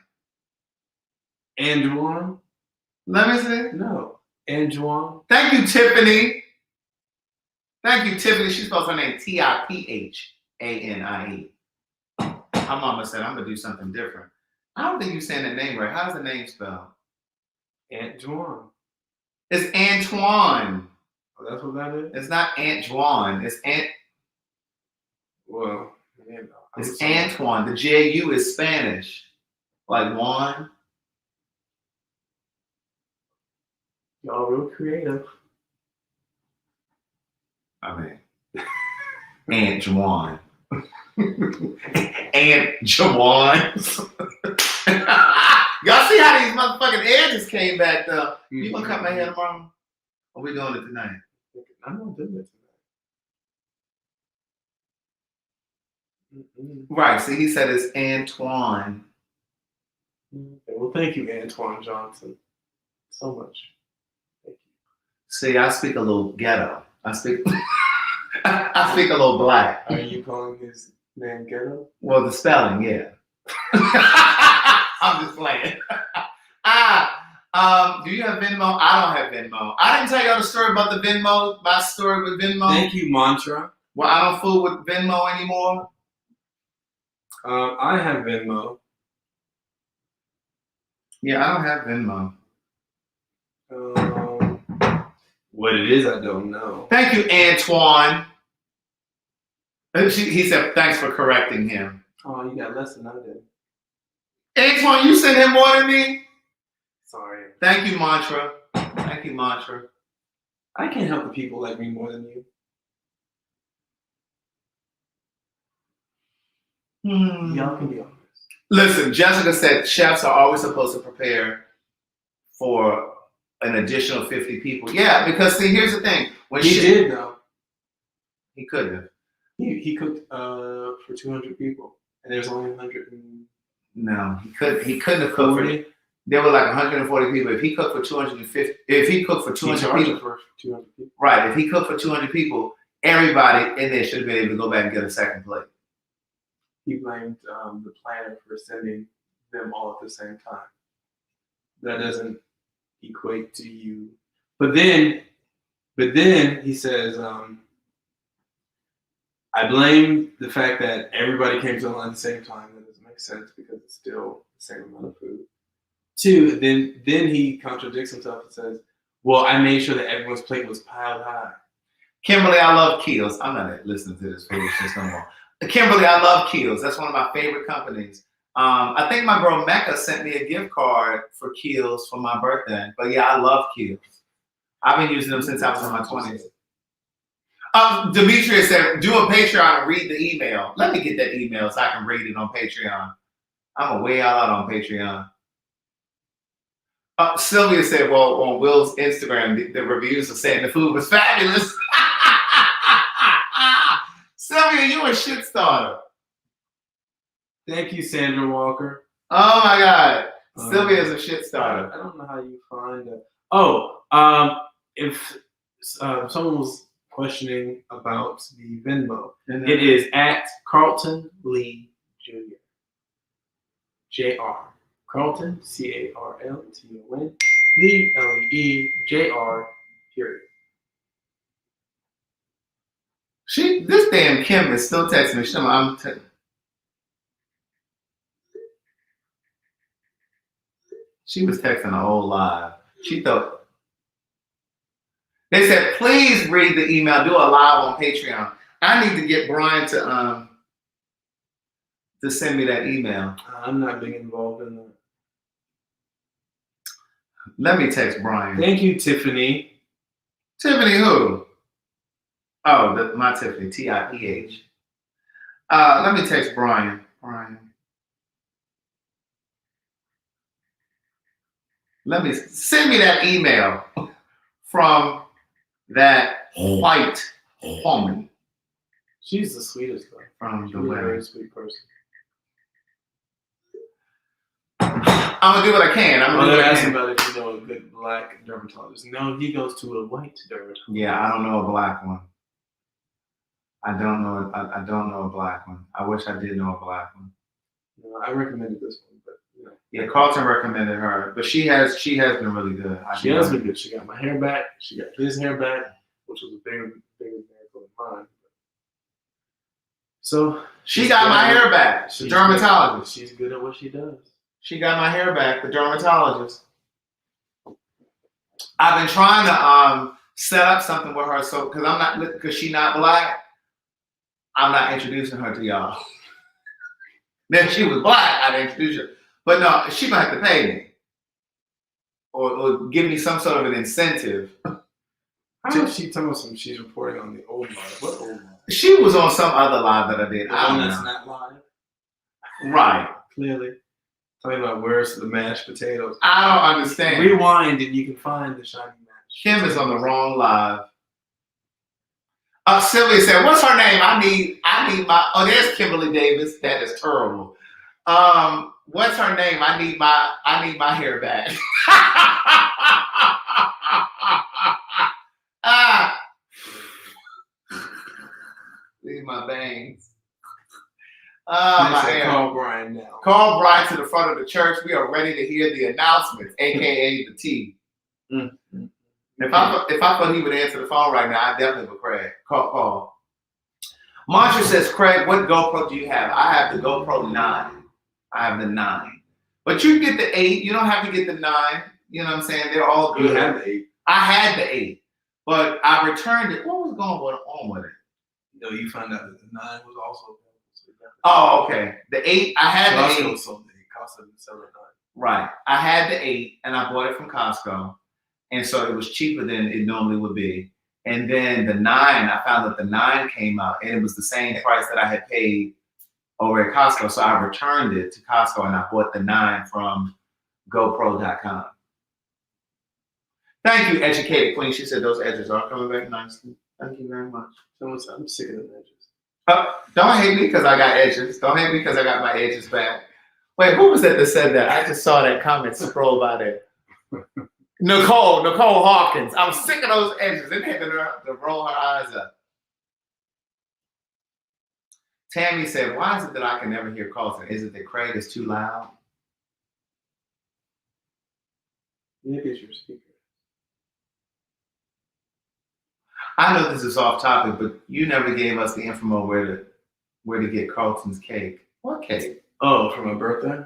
Aunt Juan? Let me see. No. Aunt Juan. Thank you, Tiffany. Thank you, Tiffany. She spells her name Tiphanie. Her mama said, I'm going to do something different. I don't think you're saying that name right. How's the name spelled? Aunt Juan. It's Antoine. Oh, that's what that is? It's not Aunt Juan. It's Well, it's Antoine. The J-U is Spanish. Like Juan. Y'all real creative. I mean, Aunt Juan. Aunt Juan. Y'all see how these motherfucking edges came back though? You gonna cut my hair tomorrow? Or we doing it tonight? I'm gonna do it tonight. Right. See, he said it's Antoine. Well, thank you, Antoine Johnson, so much. Thank you. See, I speak a little ghetto. I speak a little black. Are you calling his name ghetto? Well, the spelling, yeah. I'm just playing. Do you have Venmo? I don't have Venmo. I didn't tell y'all the story about the Venmo, my story with Venmo. Thank you, Mantra. Well, I don't fool with Venmo anymore. I have Venmo. Yeah, I don't have Venmo. What it is, I don't know. Thank you, Antoine. He said, thanks for correcting him. Oh, you got less than I did. Antoine, you sent him more than me? Sorry. Thank you, Mantra. Thank you, Mantra. I can't help the people like me more than you. Y'all can be honest. Listen, Jessica said chefs are always supposed to prepare for an additional 50 people. Yeah, because see, here's the thing. When he did though. He couldn't have. He cooked for 200 people, and there's only 100. No, he couldn't have cooked for. There were like 140 people. If he cooked for 250, if he cooked for 200 people, for 200 people, right? If he cooked for 200 people, everybody in there should have been able to go back and get a second plate. he blamed the planner for sending them all at the same time. That doesn't equate to you. But then he says, I blame the fact that everybody came to the line at the same time. That doesn't make sense because it's still the same amount of food. 2, then he contradicts himself and says, well, I made sure that everyone's plate was piled high. Kimberly, I love Kiehl's. I'm not listening to this foolishness no more. Kimberly, I love Kiehl's. That's one of my favorite companies. I think my girl Mecca sent me a gift card for Kiehl's for my birthday. But yeah, I love Kiehl's. I've been using them since I was in my 20s. Demetria said, do a Patreon and read the email. Let me get that email so I can read it on Patreon. I'm way out on Patreon. Sylvia said, well, on Will's Instagram, the reviews are saying the food was fabulous. Sylvia, you a shit starter. Thank you, Sandra Walker. Oh my God. Sylvia is a shit starter. I don't know how you find it. If someone was questioning about the Venmo, it is at Carlton Lee Jr. Jr. Carlton, Carlton, Lee, Lee, Jr. Period. This damn Kim is still texting me. She was texting the whole live. She thought. They said, please read the email. Do a live on Patreon. I need to get Brian to send me that email. I'm not being involved in that. Let me text Brian. Thank you, Tiffany. Tiffany who? Oh, my Tiffany, T-I-P-H. Let me text Brian. Let me send me that email from that white woman. She's the sweetest though. From the She's a way. very sweet person. I'm gonna do what I can. I'm gonna ask about if you know a good black dermatologist. No, he goes to a white dermatologist. Yeah, I don't know a black one. I don't know a black one. I wish I did know a black one. No, I recommended this one, but you know. Yeah, Carlton recommended her, but she has been really good. She has been good. She got my hair back. She got his hair back, which was a bigger miracle than mine. So she got my hair back. The dermatologist. She's good at what she does. She got my hair back. The dermatologist. I've been trying to set up something with her, so because she's not black, I'm not introducing her to y'all. Then she was black, I'd introduce her. But no, she might have to pay me. Or give me some sort of an incentive. How is she telling us she's reporting on the old live? What old live? She was on some other live that I did. The one that's not live? Right. Clearly. Talking about where's the mashed potatoes. I don't understand. Rewind and you can find the shiny match. Kim is on the wrong live. Sylvia said, what's her name? I need my, there's Kimberly Davis. That is terrible. What's her name? I need my hair back. Leave my bangs. My hair. Call Brian now. Call Brian to the front of the church. We are ready to hear the announcements, aka the tea. Mm-hmm. If I thought he would answer the phone right now, I definitely would call. Mantra says, Craig, what GoPro do you have? I have the GoPro 9. I have the 9. But you get the 8. You don't have to get the 9. You know what I'm saying? They're all good. You have the 8. I had the 8. But I returned it. What was going on with it? No, you found out that the 9 was also. Oh, okay. The 8, I had the 8. Sold the 8. Costco didn't sell the 9. Right. I had the 8 and I bought it from Costco. And so it was cheaper than it normally would be. And then the 9, I found that the 9 came out and it was the same price that I had paid over at Costco. So I returned it to Costco and I bought the 9 from GoPro.com. Thank you, Educated Queen. She said those edges are coming back nicely. Thank you very much. I'm sick of the edges. Don't hate me because I got edges. Don't hate me because I got my edges back. Wait, who was that said that? I just saw that comment scroll by there. Nicole Hawkins. I'm sick of those edges. They had to roll her eyes up. Tammy said, why is it that I can never hear Carlton? Is it that Craig is too loud? Maybe it's your speaker. I know this is off topic, but you never gave us the info where to get Carlton's cake. What cake? Oh, for my birthday?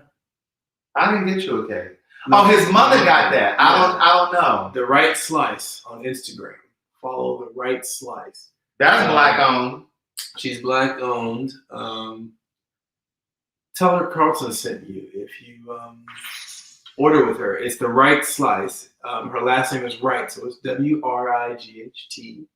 I didn't get you a cake. No, oh, his mother got that. I don't know. The Right Slice on Instagram. Follow The Right Slice. That's black owned. She's black owned. Tell her Carlton sent you if you order with her. It's The Right Slice. Her last name is Wright, so it's WRIGHT.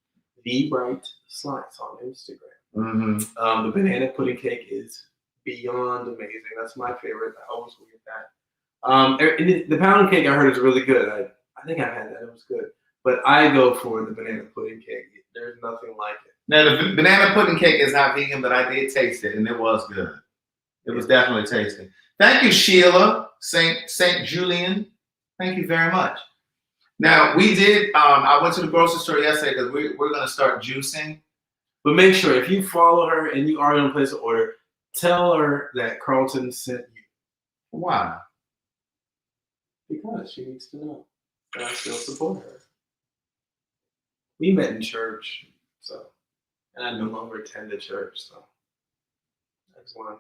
The Right Slice on Instagram. Mm-hmm. The banana pudding cake is beyond amazing. That's my favorite. I always will get that. The pound cake I heard is really good. I think I've had that. It was good. But I go for the banana pudding cake. There's nothing like it. Now, the banana pudding cake is not vegan, but I did taste it, and it was good. It was definitely tasty. Thank you, Sheila, Saint Julian. Thank you very much. Now, we did, I went to the grocery store yesterday because we're going to start juicing. But make sure, if you follow her and you are going to place an order, tell her that Carlton sent you. Why? Because she needs to know that I still support her. We met in church, so, and I no longer attend the church, so I just want to,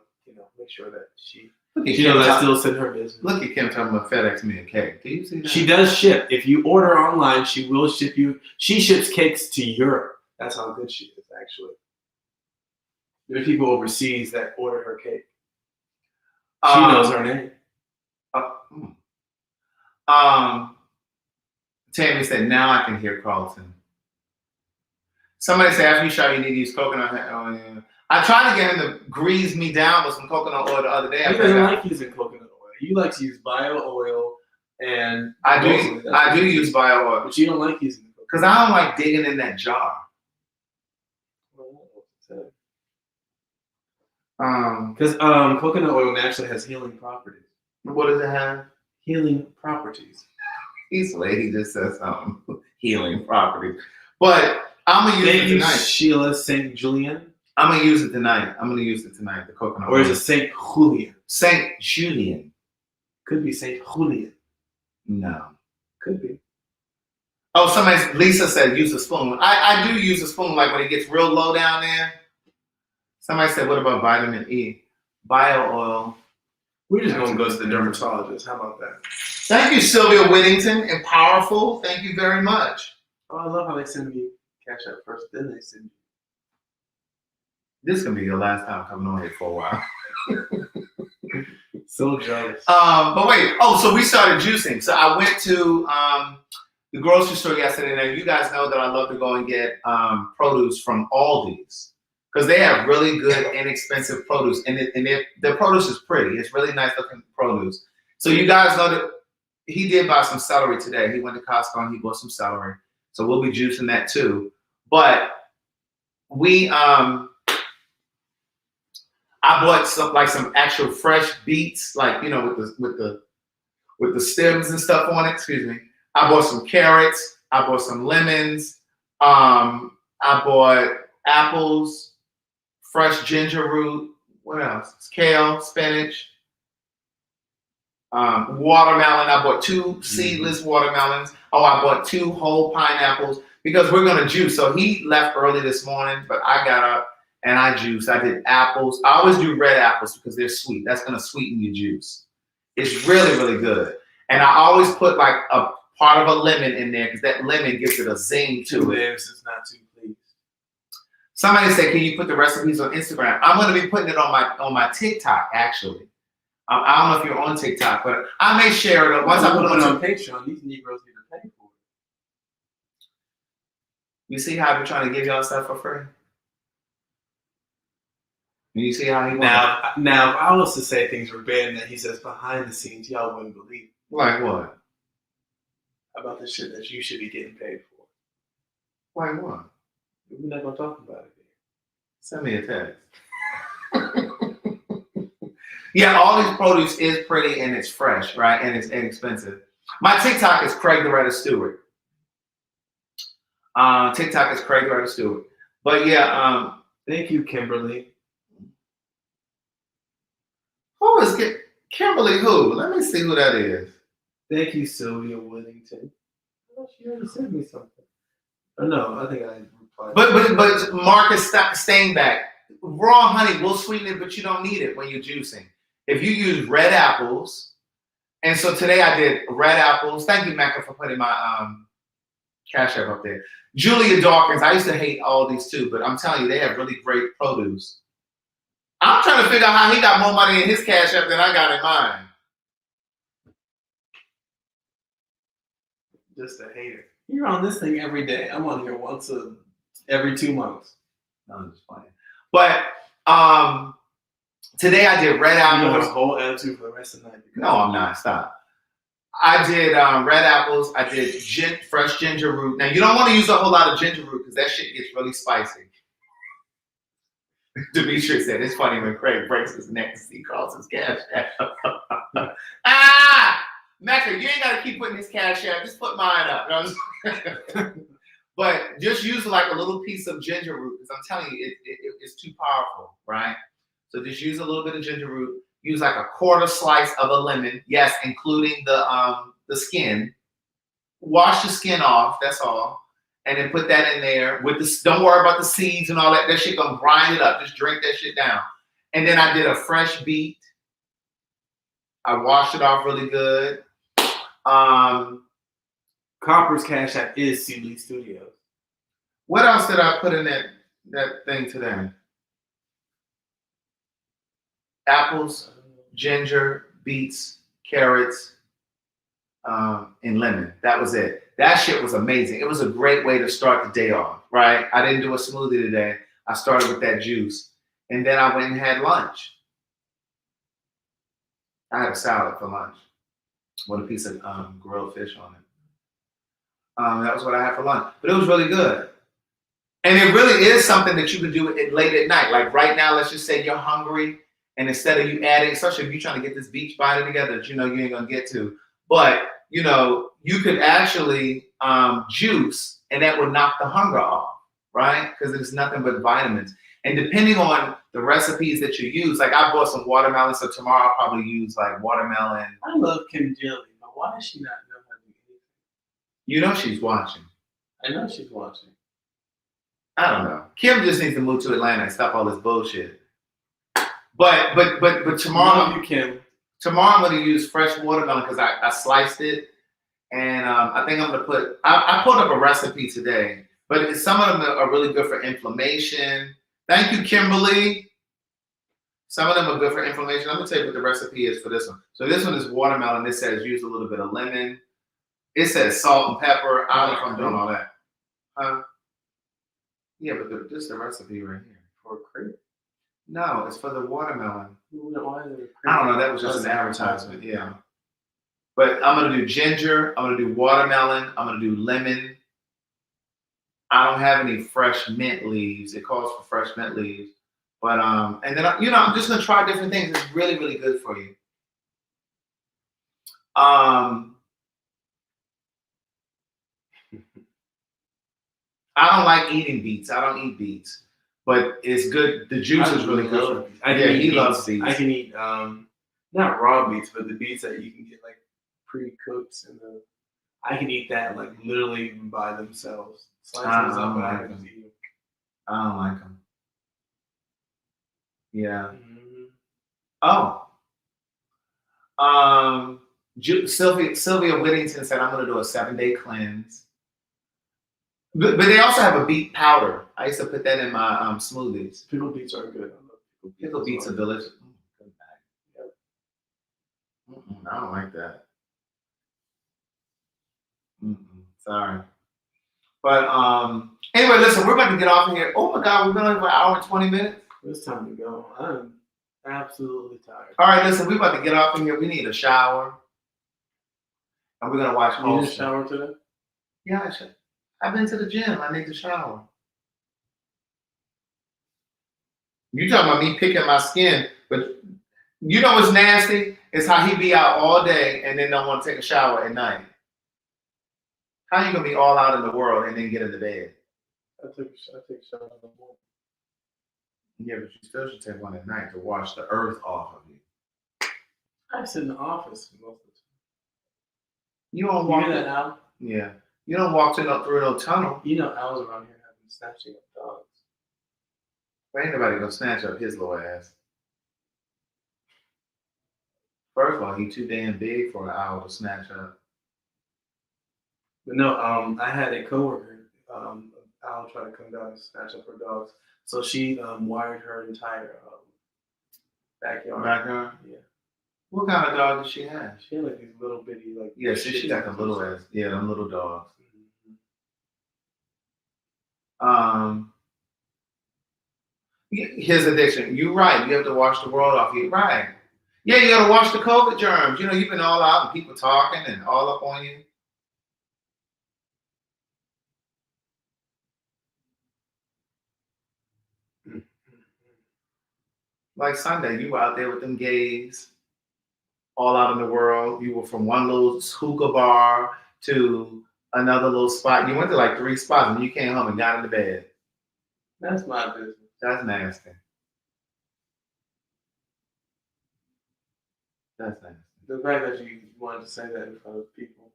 make sure that she knows I still send her business. Look at Kim talking about FedEx me a cake. Do you see that? She does ship. If you order online, she will ship you. She ships cakes to Europe. That's how good she is, actually. There's people overseas that order her cake. She knows her name. Tammy said, now I can hear Carlton. Somebody said, after you shower, you need to use coconut. Oh, yeah. I tried to get him to grease me down with some coconut oil the other day. He doesn't like using coconut oil. You like to use bio oil, and I do use bio oil, but you don't like using it because I don't like digging in that jar. Because coconut oil naturally has healing properties. What does it have? Healing properties. He's lady just says healing properties. But I'm gonna use it tonight. Sheila St. Julian. I'm gonna use it tonight. The coconut oil. Or is it St. Julian? St. Julian. Could be St. Julian. No. Could be. Oh, Lisa said use a spoon. I do use a spoon, like when it gets real low down there. Somebody said, what about vitamin E? Bio oil. We're just going to go to the dermatologist. How about that? Thank you, Sylvia Whittington and Powerful. Thank you very much. Oh, I love how they send me cash out first, then they send you. This is going to be your last time coming on here for a while. So jealous. But wait. Oh, so we started juicing. So I went to the grocery store yesterday. Now, you guys know that I love to go and get produce from Aldi's. Because they have really good, inexpensive produce. And their produce is pretty. It's really nice looking produce. So you guys know that he did buy some celery today. He went to Costco and he bought some celery. So we'll be juicing that too. But I bought some actual fresh beets, with the stems and stuff on it. Excuse me. I bought some carrots. I bought some lemons. I bought apples. Fresh ginger root, what else? Kale, spinach, watermelon. I bought 2 seedless watermelons. Oh, I bought 2 whole pineapples because we're going to juice. So he left early this morning, but I got up and I juiced. I did apples. I always do red apples because they're sweet. That's going to sweeten your juice. It's really, really good. And I always put like a part of a lemon in there because that lemon gives it a zing to it. It's not too pleased. Somebody said, can you put the recipes on Instagram? I'm going to be putting it on my TikTok, actually. I don't know if you're on TikTok, but I may share it. Once I put it on Patreon, these Negroes need to pay for it. You see how they're trying to give y'all stuff for free? You see how he now, if I was to say things were bad and that he says behind the scenes, y'all wouldn't believe. Like what? About the shit that you should be getting paid for. Like what? We're not going to talk about it. Send me a text. Yeah, all these produce is pretty and it's fresh, right? And it's inexpensive. My TikTok is Craig the Writer Stewart. TikTok is Craig the Writer Stewart. But yeah, thank you, Kimberly. Who is Kimberly? Who? Let me see who that is. Thank you, Sylvia Whittington. Oh, she already sent me something. Oh, no, I think I replied. But Marcus Steinbeck, raw honey will sweeten it, but you don't need it when you're juicing. If you use red apples, and so today I did red apples. Thank you, Mecca, for putting my Cash App up there. Julia Dawkins, I used to hate all these too, but I'm telling you, they have really great produce. I'm trying to figure out how he got more money in his Cash App than I got in mine. Just a hater. You're on this thing every day. I'm on here once every 2 months. No, I'm just playing. But today I did red apples. You have a whole attitude for the rest of the night. No, I'm not. Stop. I did red apples. I did fresh ginger root. Now, you don't want to use a whole lot of ginger root because that shit gets really spicy. Demetrius said, it's funny when Craig breaks his neck and he calls his Cash App. Mecca, you ain't got to keep putting his Cash App. Just put mine up. But just use like a little piece of ginger root because I'm telling you, it's too powerful, right? So just use a little bit of ginger root. Use like a quarter slice of a lemon. Yes, including the skin. Wash the skin off, that's all. And then put that in there with this. Don't worry about the seeds and all that. That shit gonna grind it up. Just drink that shit down. And then I did a fresh beet. I washed it off really good. Copper's Cash App is CB Studios. What else did I put in that thing today? Apples, ginger, beets, carrots, and lemon. That was it. That shit was amazing. It was a great way to start the day off, right? I didn't do a smoothie today. I started with that juice. And then I went and had lunch. I had a salad for lunch with a piece of grilled fish on it. That was what I had for lunch. But it was really good. And it really is something that you can do late at night. Like right now, let's just say you're hungry. And instead of you adding, especially if you're trying to get this beach body together that you know you ain't going to get to. But, you know, you could actually juice and that would knock the hunger off, right? Because it's nothing but vitamins. And depending on the recipes that you use, like I bought some watermelon, so tomorrow I'll probably use like watermelon. I love Kim Jelly, but why does she not know how to do anything? You know she's watching. I know she's watching. I don't know. Kim just needs to move to Atlanta and stop all this bullshit. But tomorrow, Kim. Tomorrow I'm going to use fresh watermelon because I sliced it, and I think I'm going to put. I pulled up a recipe today, but some of them are really good for inflammation. Thank you, Kimberly. Some of them are good for inflammation. I'm going to tell you what the recipe is for this one. So this one is watermelon. This says use a little bit of lemon. It says salt and pepper. I don't know if I'm doing all that. Yeah, but this is the recipe right here. For cream? No, it's for the watermelon. Why is it I don't know. That was just an advertisement. Yeah. But I'm going to do ginger. I'm going to do watermelon. I'm going to do lemon. I don't have any fresh mint leaves. It calls for fresh mint leaves. But, and then, you know, I'm just going to try different things. It's really, really good for you. I don't like eating beets. I don't eat beets. But it's good. The juice is really good. He loves beets. I can eat not raw beets, but the beets that you can get like pre-cooked I can eat that like literally by themselves. Slice those up and I can just eat them. I don't like them. Yeah. Mm-hmm. Oh. Sylvia Whittington said I'm gonna do a 7-day cleanse. But they also have a beet powder. I used to put that in my smoothies. Pickled beets are good. Pickled beets are delicious. I don't like that. Sorry. But anyway, listen, we're about to get off of here. Oh my God, we've been on for an hour and 20 minutes. It's time to go. I'm absolutely tired. All right, listen, we're about to get off of here. We need a shower. And we're gonna watch Halston. You need a shower today? Yeah, I should. I've been to the gym. I need to shower. You talking about me picking my skin, but you know what's nasty? It's how he be out all day and then don't want to take a shower at night. How you gonna be all out in the world and then get in the bed? I take a shower in the morning. Yeah, but you still should take one at night to wash the earth off of you. I sit in the office most of the time. You don't You walk hear that, Al? Yeah. You don't walk through no tunnel. You know Al's around here having snatching up dogs. Ain't nobody gonna snatch up his little ass. First of all, he too damn big for an owl to snatch up. But no, I had a coworker, Al try to come down and snatch up her dogs. So she wired her entire backyard. Backyard? Yeah. What kind of dog does she have? She had like these little bitty like. Yeah, she got them little ass. Yeah, them little dogs. His addiction. You're right. You have to wash the world off. You're right. Yeah, you got to wash the COVID germs. You know, you've been all out and people talking and all up on you. Like Sunday, you were out there with them gays, all out in the world. You were from one little hookah bar to another little spot. You went to like 3 spots and you came home and got into bed. That's my business. That's nasty. That's nasty. The fact that you wanted to say that in front of people.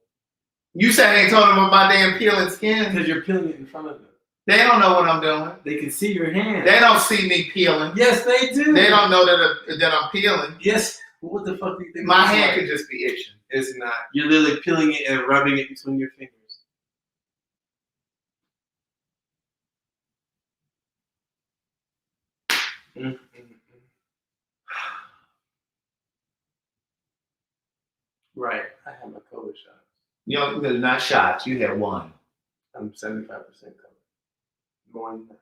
You said I ain't told them about my damn peeling skin. Because you're peeling it in front of them. They don't know what I'm doing. They can see your hand. They don't see me peeling. Yes, they do. They don't know that I'm peeling. Yes. What the fuck do you think? My hand could just be itching. It's not. You're literally peeling it and rubbing it between your fingers. Right. I have my COVID shot. You know, they're not shots. You had one. I'm 75% covered. More than that.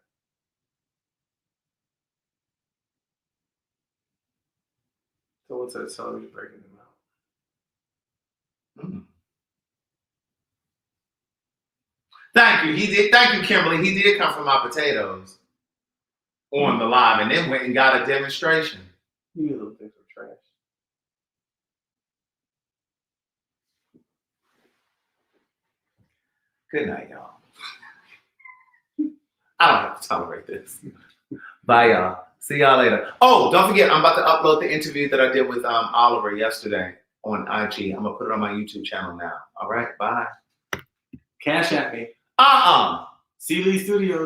So what's that celery breaking them out? Mm. Thank you. He did. Thank you, Kimberly. He did come from my potatoes on the live and then went and got a demonstration. You little things are trash. Good night, y'all. I don't have to tolerate this. Bye, y'all. See y'all later. Oh, don't forget, I'm about to upload the interview that I did with Oliver yesterday on IG. I'm gonna put it on my YouTube channel now. All right, bye. Cash at me. Uh-uh. C Lee Studios.